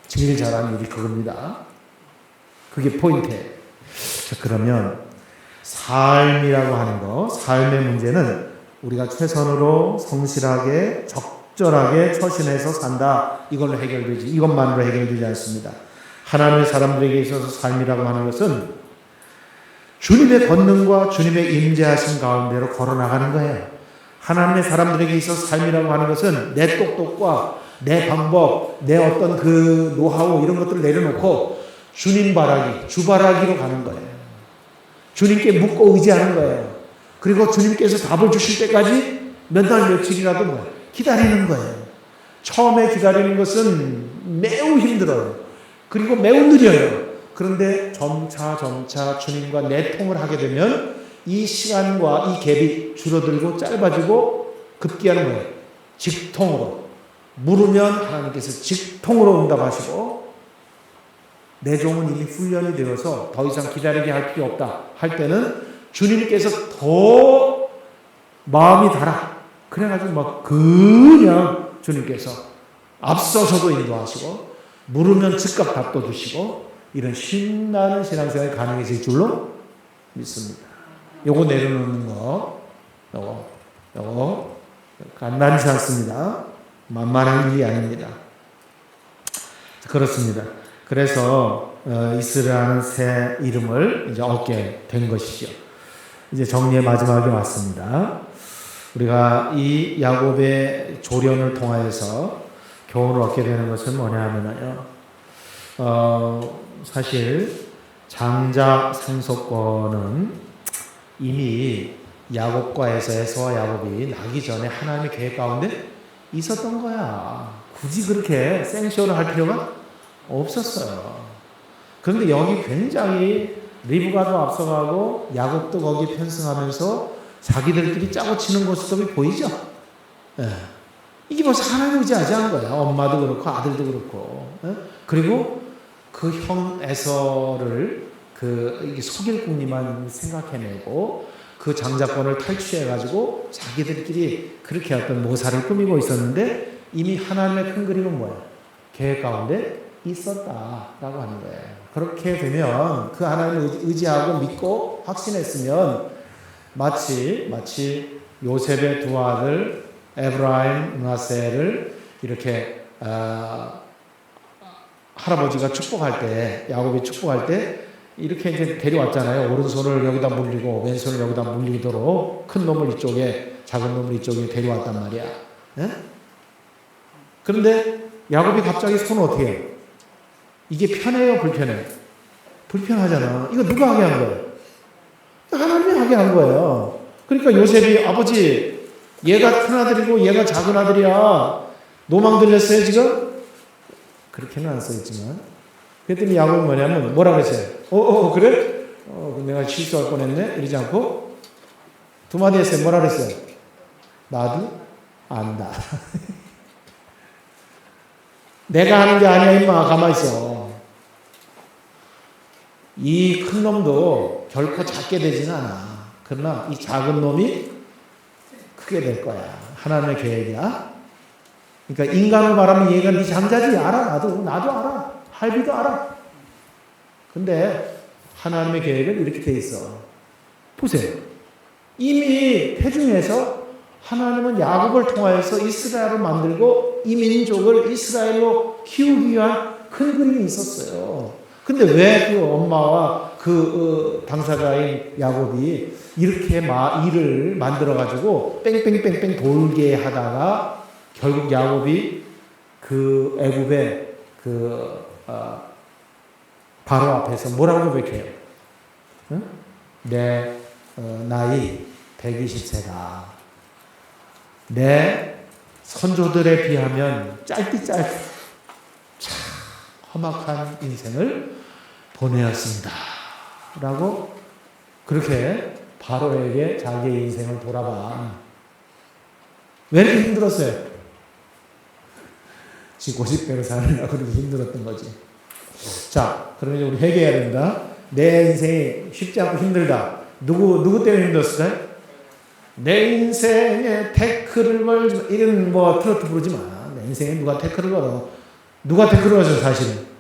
제일 잘한 일이 그겁니다. 그게 포인트예요. 자, 그러면 삶이라고 하는 거, 삶의 문제는 우리가 최선으로 성실하게 적절하게 처신해서 산다. 이걸로 해결되지. 이것만으로 해결되지 않습니다. 하나님의 사람들에게 있어서 삶이라고 하는 것은 주님의 권능과 주님의 임재하심 가운데로 걸어나가는 거예요. 하나님의 사람들에게 있어서 삶이라고 하는 것은 내 똑똑과 내 방법, 내 어떤 그 노하우 이런 것들을 내려놓고 주님 바라기, 주 바라기로 가는 거예요. 주님께 묻고 의지하는 거예요. 그리고 주님께서 답을 주실 때까지 몇 날 며칠이라도 기다리는 거예요. 처음에 기다리는 것은 매우 힘들어요. 그리고 매우 느려요. 그런데 점차 주님과 내통을 하게 되면 이 시간과 이 갭이 줄어들고 짧아지고 급기야는 거예요. 직통으로. 물으면 하나님께서 직통으로 응답하시고, 내 종은 이미 훈련이 되어서 더 이상 기다리게 할 필요 없다 할 때는 주님께서 더 마음이 달아. 그래가지고 막 그냥 주님께서 앞서서도 인도하시고, 물으면 즉각 답도 주시고, 이런 신나는 신앙생활이 가능해질 줄로 믿습니다. 요거 내려놓는 거, 요거 간단치 않습니다. 만만한 일이 아닙니다. 그렇습니다. 그래서 이스라엘은 새 이름을 이제 얻게 된 것이죠. 이제 정리의 마지막에 왔습니다. 우리가 이 야곱의 조련을 통하여서 교훈을 얻게 되는 것은 뭐냐 하면요, 사실 장자 상속권은 이미 야곱과 에서와 야곱이 나기 전에 하나님의 계획 가운데 있었던 거야. 굳이 그렇게 생쇼를 할 필요가 없었어요. 그런데 여기 굉장히 리브가도 앞서가고 야곱도 거기에 편승하면서 자기들끼리 짜고 치는 모습이 보이죠? 예. 이게 벌써 하나님 의지하지 않은 거야. 엄마도 그렇고 아들도 그렇고. 예? 그리고 그 형 에서를 이게 속일 궁리만 생각해내고 그 장자권을 탈취해가지고 자기들끼리 그렇게 어떤 모사를 꾸미고 있었는데, 이미 하나님의 큰 그림은 뭐야? 계획 가운데 있었다라고 하는 거예요. 그렇게 되면 그 하나님을 의지하고 믿고 확신했으면 마치 요셉의 두 아들 에브라임, 므낫세를 이렇게 할아버지가 축복할 때, 야곱이 축복할 때 이렇게 이제 데려왔잖아요. 오른손을 여기다 물리고 왼손을 여기다 물리도록 큰 놈을 이쪽에, 작은 놈을 이쪽에 데려왔단 말이야. 예? 그런데 야곱이 갑자기 손을 어떻게 해요? 이게 편해요, 불편해요? 불편하잖아. 이거 누가 하게 한 거예요? 하나님이 하게 한 거예요. 그러니까 요셉이, 아버지, 얘가 큰 아들이고 얘가 작은 아들이야. 노망 들렸어요, 지금? 그렇게는 안 써있지만. 그랬더니 야곱은 뭐냐면, 뭐라 그랬어요? 그래? 내가 실수할 뻔했네? 이러지 않고, 두 마디 했어요. 뭐라 그랬어요? 나도 안다. 내가 하는 게 아니야, 임마. 가만히 있어. 이 큰 놈도 결코 작게 되지는 않아. 그러나 이 작은 놈이 크게 될 거야. 하나님의 계획이야. 그러니까 인간을 말하면 얘가 네 장자지. 알아. 나도 알아. 할비도 알아. 근데 하나님의 계획은 이렇게 돼 있어. 보세요. 이미 태중에서 하나님은 야곱을 통하여서 이스라엘을 만들고 이 민족을 이스라엘로 키우기 위한 큰 그림이 있었어요. 근데 왜 그 엄마와 그 당사자인 야곱이 이렇게 일을 만들어가지고 뺑뺑뺑뺑 돌게 하다가 결국 야곱이 그 애굽의 바로 앞에서 뭐라고 고백해요? 응? 내 나이 120세다. 내 선조들에 비하면 짧디 험악한 인생을 보내었습니다. 라고 그렇게 바로에게 자기의 인생을 돌아봐. 왜 이렇게 힘들었어요? 지 고집대로 살으려고 그렇게 힘들었던 거지. 자, 그러면 우리 회개해야 됩니다. 내 인생이 쉽지 않고 힘들다. 누구 때문에 힘들었을까요? 내 인생에 태클을 걸지 마. 이런 트로트 부르지 마. 내 인생에 누가 태클을 걸어. 누가 태클을 걸어, 사실은?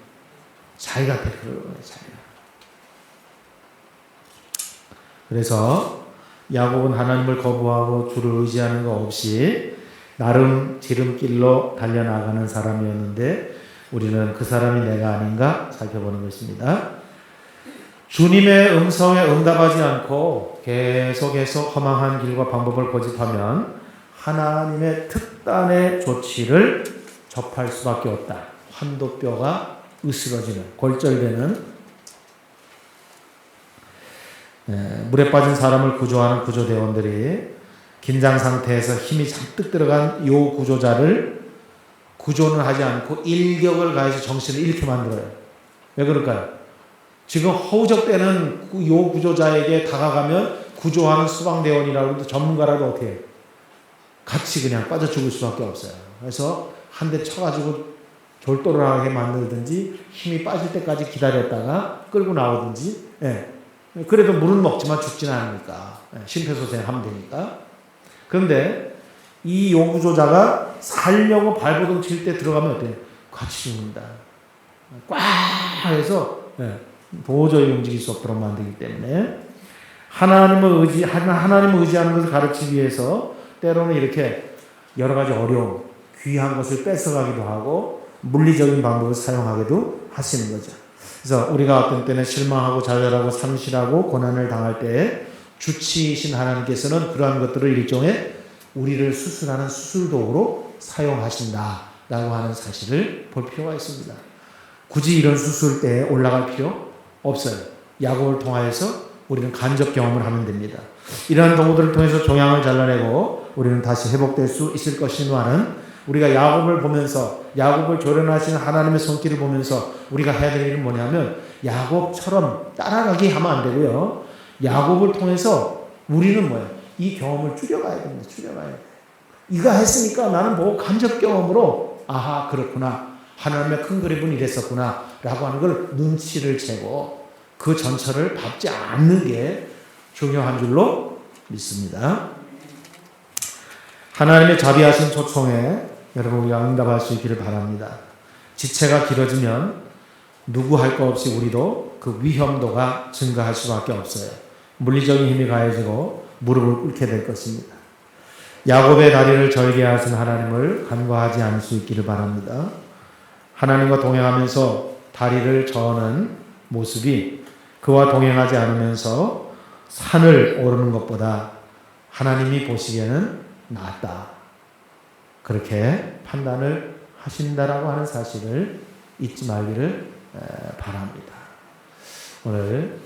자기가 태클을 걸어, 자기가. 그래서 야곱은 하나님을 거부하고 주를 의지하는 거 없이 나름 지름길로 달려나가는 사람이었는데, 우리는 그 사람이 내가 아닌가 살펴보는 것입니다. 주님의 음성에 응답하지 않고 계속해서 허망한 길과 방법을 고집하면 하나님의 특단의 조치를 접할 수밖에 없다. 환도뼈가 으스러지는, 골절되는, 물에 빠진 사람을 구조하는 구조대원들이 긴장 상태에서 힘이 잔뜩 들어간 요 구조자를 구조는 하지 않고 일격을 가해서 정신을 잃게 만들어요. 왜 그럴까요? 지금 허우적대는 요 구조자에게 다가가면 구조하는 소방대원이라고 해도 전문가라도 어떻게 해요? 같이 그냥 빠져 죽을 수밖에 없어요. 그래서 한 대 쳐가지고 졸도를 하게 만들든지 힘이 빠질 때까지 기다렸다가 끌고 나오든지, 예. 그래도 물은 먹지만 죽지는 않으니까, 예. 심폐소생하면 되니까. 그런데 이 요구조자가 살려고 발버둥 칠 때 들어가면 어때요? 같이 죽는다. 꽉 해서, 예. 도저히 움직일 수 없도록 만들기 때문에 하나님을 의지하는 것을 가르치기 위해서 때로는 이렇게 여러 가지 어려움, 귀한 것을 뺏어가기도 하고 물리적인 방법을 사용하기도 하시는 거죠. 그래서 우리가 어떤 때는 실망하고 좌절하고 상실하고 고난을 당할 때 주치이신 하나님께서는 그러한 것들을 일종의 우리를 수술하는 수술도구로 사용하신다라고 하는 사실을 볼 필요가 있습니다. 굳이 이런 수술 때에 올라갈 필요 없어요. 야곱을 통하여서 우리는 간접 경험을 하면 됩니다. 이러한 도구들을 통해서 종양을 잘라내고 우리는 다시 회복될 수 있을 것이라는 우리가 야곱을 보면서 야곱을 조련하시는 하나님의 손길을 보면서 우리가 해야 될 일은 뭐냐면 야곱처럼 따라가기 하면 안 되고요. 야곱을 통해서 우리는 뭐예요? 이 경험을 줄여가야 됩니다. 줄여가야 돼요. 이가 했으니까 나는 뭐 간접 경험으로 아하 그렇구나. 하나님의 큰 그림은 이랬었구나 라고 하는 걸 눈치를 채고 그 전철을 밟지 않는 게 중요한 줄로 믿습니다. 하나님의 자비하신 초청에 여러분 우리가 응답할 수 있기를 바랍니다. 지체가 길어지면 누구 할 것 없이 우리도 그 위험도가 증가할 수밖에 없어요. 물리적인 힘이 가해지고 무릎을 꿇게 될 것입니다. 야곱의 다리를 절게 하신 하나님을 간과하지 않을 수 있기를 바랍니다. 하나님과 동행하면서 다리를 저는 모습이 그와 동행하지 않으면서 산을 오르는 것보다 하나님이 보시기에는 낫다. 그렇게 판단을 하신다라고 하는 사실을 잊지 말기를 바랍니다. 오늘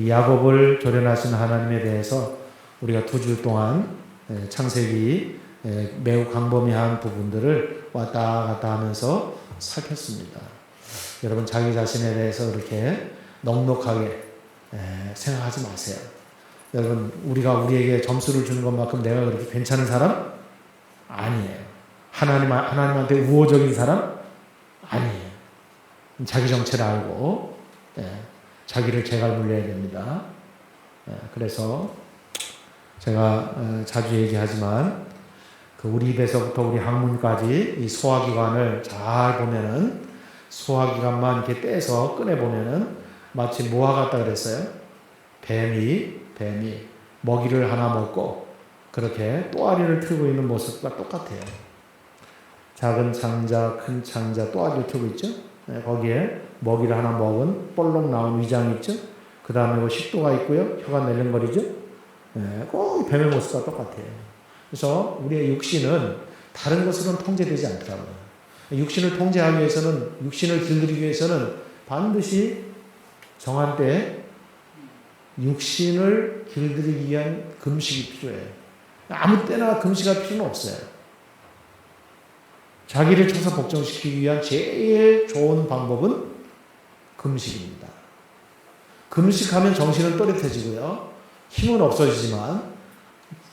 야곱을 조련하신 하나님에 대해서 우리가 2주 동안 창세기 매우 광범위한 부분들을 왔다 갔다 하면서 살폈습니다. 여러분 자기 자신에 대해서 그렇게 넉넉하게 생각하지 마세요. 여러분 우리가 우리에게 점수를 주는 것만큼 내가 그렇게 괜찮은 사람? 아니에요. 하나님한테 우호적인 사람? 아니에요. 자기 정체를 알고 자기를 제갈 물려야 됩니다. 그래서 제가 자주 얘기하지만 그 우리 입에서부터 우리 항문까지 이 소화기관을 잘 보면은 소화기관만 이렇게 떼서 꺼내보면은 마치 뭐와 같다 그랬어요? 뱀이 먹이를 하나 먹고 그렇게 또아리를 틀고 있는 모습과 똑같아요. 작은 창자, 큰 창자, 또아리를 틀고 있죠? 거기에 먹이를 하나 먹은 볼록 나온 위장이 있죠? 그 다음에 식도가 있고요. 혀가 낼름거리죠? 꼭 뱀의 모습과 똑같아요. 그래서 우리의 육신은 다른 것으로는 통제되지 않더라고요. 육신을 통제하기 위해서는, 육신을 길들이기 위해서는 반드시 정한 때에 육신을 길들이기 위한 금식이 필요해요. 아무 때나 금식할 필요는 없어요. 자기를 쳐서 복종시키기 위한 제일 좋은 방법은 금식입니다. 금식하면 정신은 또렷해지고요. 힘은 없어지지만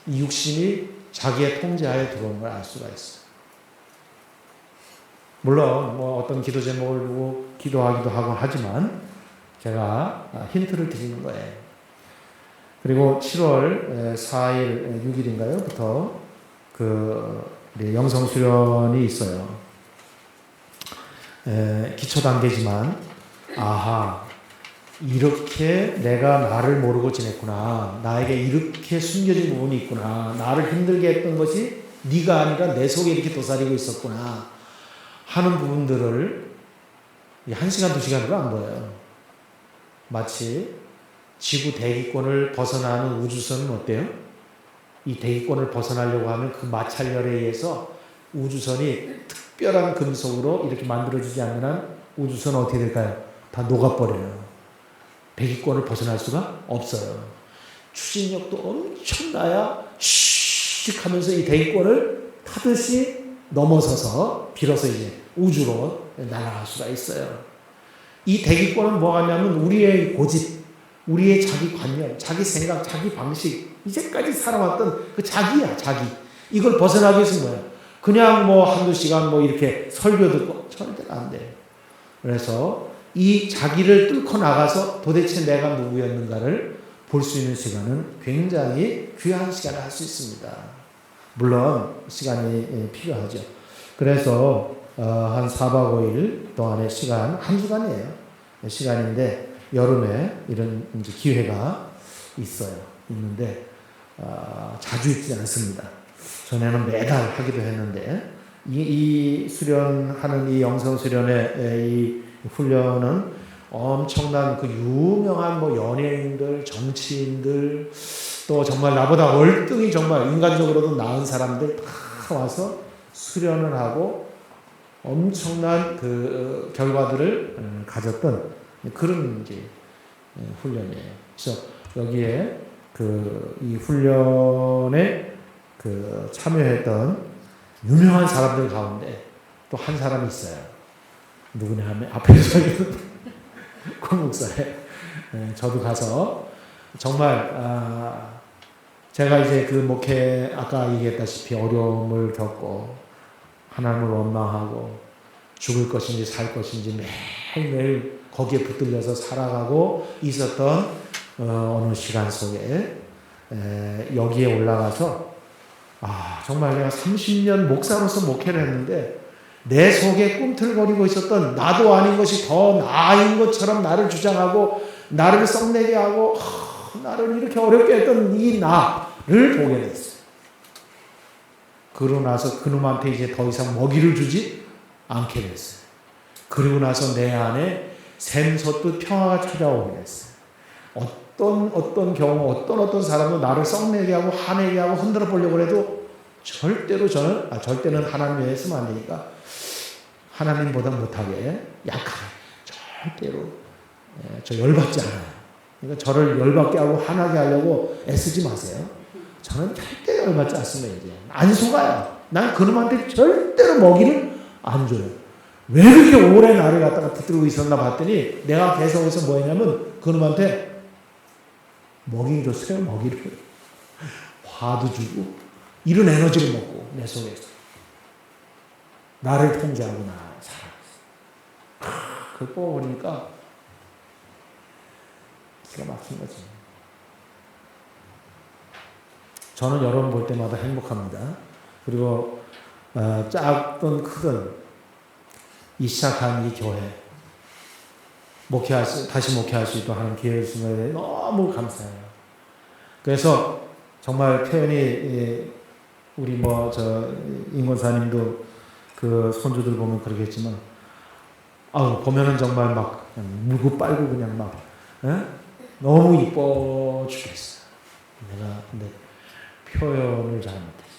이 육신이 자기의 통제하에 들어오는 걸 알 수가 있어요. 물론 뭐 어떤 기도 제목을 두고 기도하기도 하고 하지만 제가 힌트를 드리는 거예요. 그리고 7월 4일, 6일인가요?부터 영성 수련이 있어요. 기초 단계지만 아하 이렇게 내가 나를 모르고 지냈구나. 나에게 이렇게 숨겨진 부분이 있구나. 나를 힘들게 했던 것이 네가 아니라 내 속에 이렇게 도사리고 있었구나 하는 부분들을 1시간, 2시간으로 안 보여요. 마치 지구 대기권을 벗어나는 우주선은 어때요? 이 대기권을 벗어나려고 하면 그 마찰열에 의해서 우주선이 특별한 금속으로 이렇게 만들어지지 않는 한 우주선은 어떻게 될까요? 다 녹아버려요. 대기권을 벗어날 수가 없어요. 추진력도 엄청나야 슉 하면서 이 대기권을 타듯이 넘어서서 비로소 이제 우주로 날아갈 수가 있어요. 이 대기권은 뭐가 하냐면 우리의 고집, 우리의 자기 관념, 자기 생각, 자기 방식, 이제까지 살아왔던 그 자기야, 자기. 이걸 벗어나기 위해서 뭐야? 그냥 뭐 한두 시간 뭐 이렇게 설교 듣고 절대로 안 돼요. 그래서 이 자기를 뚫고 나가서 도대체 내가 누구였는가를 볼 수 있는 시간은 굉장히 귀한 시간을 할 수 있습니다. 물론 시간이 필요하죠. 그래서 한 4박 5일 동안의 시간, 한 주간이에요. 시간인데 여름에 이런 이제 기회가 있는데 자주 있지 않습니다. 전에는 매달 하기도 했는데 이 수련하는 이 영성 수련의 이 훈련은 엄청난 그 유명한 뭐 연예인들, 정치인들, 또 정말 나보다 월등히 정말 인간적으로도 나은 사람들 다 와서 수련을 하고 엄청난 그 결과들을 가졌던 그런 이제 훈련이에요. 그래서 여기에 이 훈련에 참여했던 유명한 사람들 가운데 또 한 사람이 있어요. 누구냐 하면 앞에 서 있는 고목사에 저도 가서 정말 제가 이제 그 목회 아까 얘기했다시피 어려움을 겪고 하나님을 원망하고 죽을 것인지 살 것인지 매일매일 거기에 붙들려서 살아가고 있었던 어느 시간 속에 여기에 올라가서 정말 내가 30년 목사로서 목회를 했는데 내 속에 꿈틀거리고 있었던 나도 아닌 것이 더 나인 것처럼 나를 주장하고 나를 썩내게 하고 나를 이렇게 어렵게 했던 이 나를 보게 됐어요. 그러고 나서 그놈한테 이제 더 이상 먹이를 주지 않게 됐어요. 그리고 나서 내 안에 샘솟듯 평화가 찾아오게 됐어요. 어떤 경우 어떤 사람도 나를 썩내게 하고 화내게 하고 흔들어 보려고 해도 절대는 하나님 외에 쓰면 안 되니까 하나님보다 못하게 약하게 절대로 저 열받지 않아요. 그러니까 저를 열받게 하고 화나게 하려고 애쓰지 마세요. 저는 절대 열받지 않습니다. 이제 안 속아요. 난 그놈한테 절대로 먹이를 안 줘요. 왜 그렇게 오래 나를 갖다가 붙들고 있었나 봤더니 내가 계속해서 뭐 했냐면 그놈한테 먹이를 줬어요. 먹이를. 화도 주고 이런 에너지를 먹고 내 속에서 나를 통제하고 나 살아갔어. 그걸 뽑아보니까 기가 막힌 거지. 저는 여러분 볼 때마다 행복합니다. 그리고 작든 크든 이 시작한 이 교회 다시 목회할 수 있도록 하는 기회를 주신 것에 너무 감사해요. 그래서 정말 표현이 우리 임권사님도 그 손주들 보면 그러겠지만 보면은 정말 막 물고 빨고 그냥 막 너무 이뻐 죽겠어. 내가 근데 표현을 잘 못했어.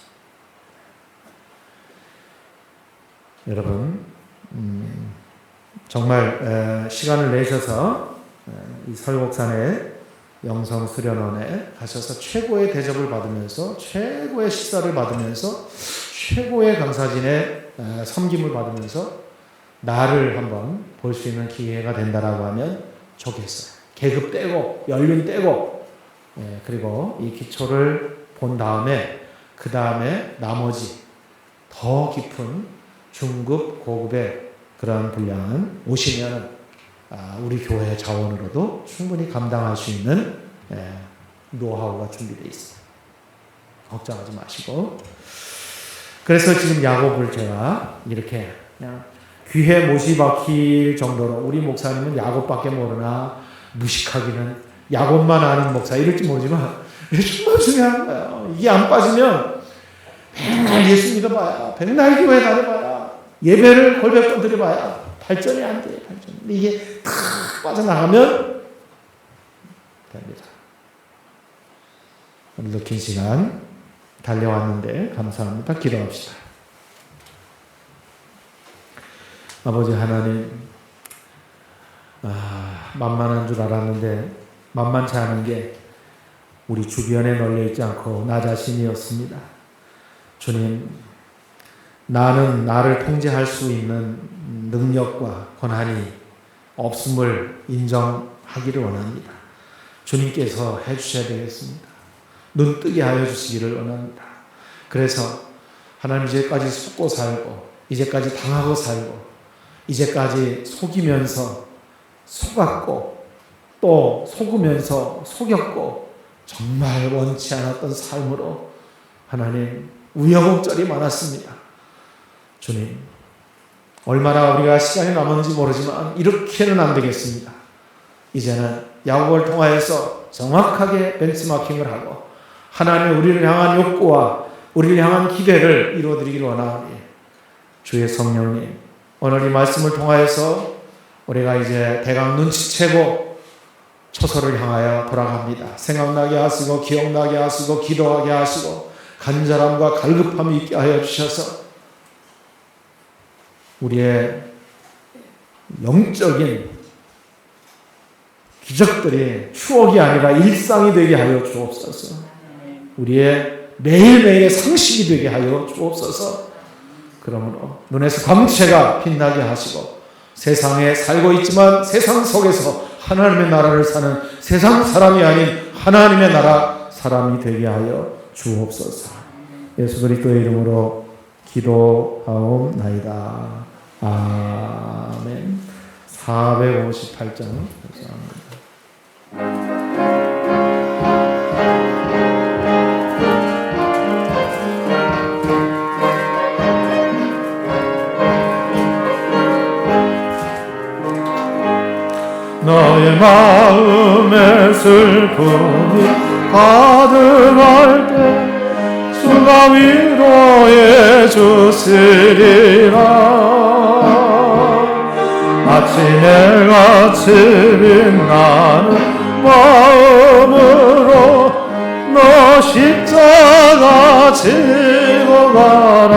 여러분 정말 시간을 내셔서 이 설곡산의 영성수련원에 가셔서 최고의 대접을 받으면서 최고의 식사를 받으면서 최고의 강사진의 섬김을 받으면서 나를 한번 볼 수 있는 기회가 된다라고 하면 좋겠어요. 계급 떼고 연륜 떼고 그리고 이 기초를 본 다음에 그 다음에 나머지 더 깊은 중급 고급의 그런 분량은 오시면 우리 교회 자원으로도 충분히 감당할 수 있는 노하우가 준비되어 있습니다. 걱정하지 마시고. 그래서 지금 야곱을 제가 이렇게 그냥 귀에 못이 박힐 정도로 우리 목사님은 야곱밖에 모르나 무식하기는 야곱만 아는 목사 이럴지 모르지만 정말 중요한 거예요. 이게 안 빠지면 맨날 예수 믿어봐야 맨날 교회 다녀봐야 예배를 골백번 드려봐야 발전이 안 돼요. 발전. 근데 이게 탁 빠져나가면 됩니다. 오늘도 긴 시간 달려왔는데 감사합니다. 기도합시다. 아버지 하나님, 만만한 줄 알았는데 만만치 않은 게 우리 주변에 널려 있지 않고 나 자신이었습니다. 주님, 나는 나를 통제할 수 있는 능력과 권한이 없음을 인정하기를 원합니다. 주님께서 해주셔야 되겠습니다. 눈 뜨게 하여 주시기를 원합니다. 그래서 하나님 이제까지 속고 살고, 이제까지 당하고 살고, 이제까지 속이면서 속았고, 또 속으면서 속였고, 정말 원치 않았던 삶으로 하나님 우여곡절이 많았습니다. 주님, 얼마나 우리가 시간이 남았는지 모르지만 이렇게는 안 되겠습니다. 이제는 야곱을 통하여서 정확하게 벤치마킹을 하고 하나님의 우리를 향한 욕구와 우리를 향한 기대를 이루어드리기를 원하오니 주의 성령님, 오늘 이 말씀을 통하여서 우리가 이제 대강 눈치채고 초소를 향하여 돌아갑니다. 생각나게 하시고 기억나게 하시고 기도하게 하시고 간절함과 갈급함이 있게 하여 주셔서 우리의 영적인 기적들이 추억이 아니라 일상이 되게 하여 주옵소서. 우리의 매일매일의 상식이 되게 하여 주옵소서. 그러므로 눈에서 광채가 빛나게 하시고 세상에 살고 있지만 세상 속에서 하나님의 나라를 사는 세상 사람이 아닌 하나님의 나라 사람이 되게 하여 주옵소서. 예수 그리스도의 이름으로 기도하옵나이다. 아멘. 458장 감사합니다. 너의 마음에 슬픔이 가득할 때 주가 위로해 주시리라. 마치 해같이 빛나는 마음으로 너 십자가 지고 가라.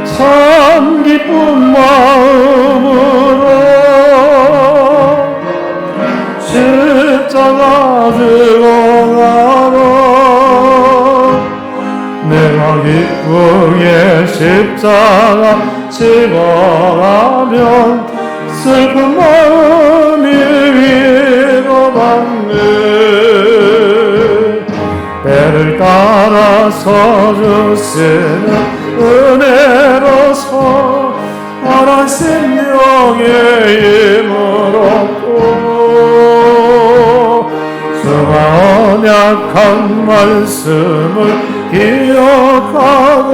참 기쁜 마음으로 십자가 지고 가라. 내가 기쁘게 십자가 지고 가면 슬픈 마음이 위로받네. 때를 따라서 주시는 은혜로서 파란 생명의 힘을 얻고 주가 언약한 말씀을 기억하고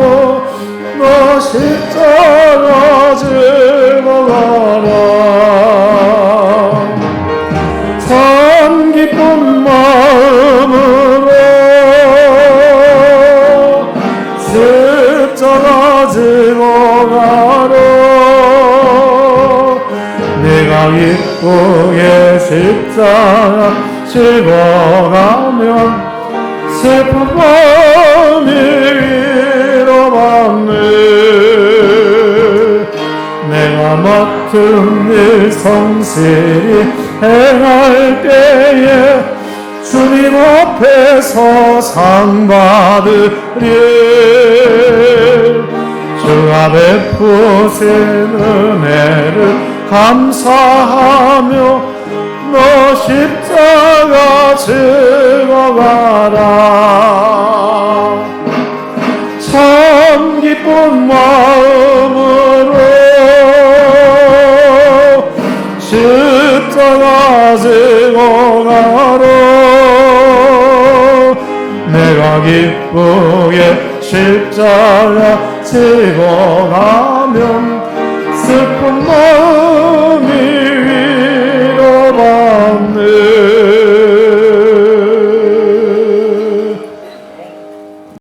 너 십자가 지고 가라. 참 기쁜 마음으로 십자가 지고 가라. 내가 기쁘게 십자가 지고 가면 슬픈 마음이 위로받네. 내가 맡은 일 성실히 행할 때에 주님 앞에서 상 받으리. 주가 베푸신 은혜를 감사하며 너 십자가 지고 가라. 참 기쁜 마음으로 십자가 지고 가라. 내가 기쁘게 십자가 지고 가면 슬픈 마음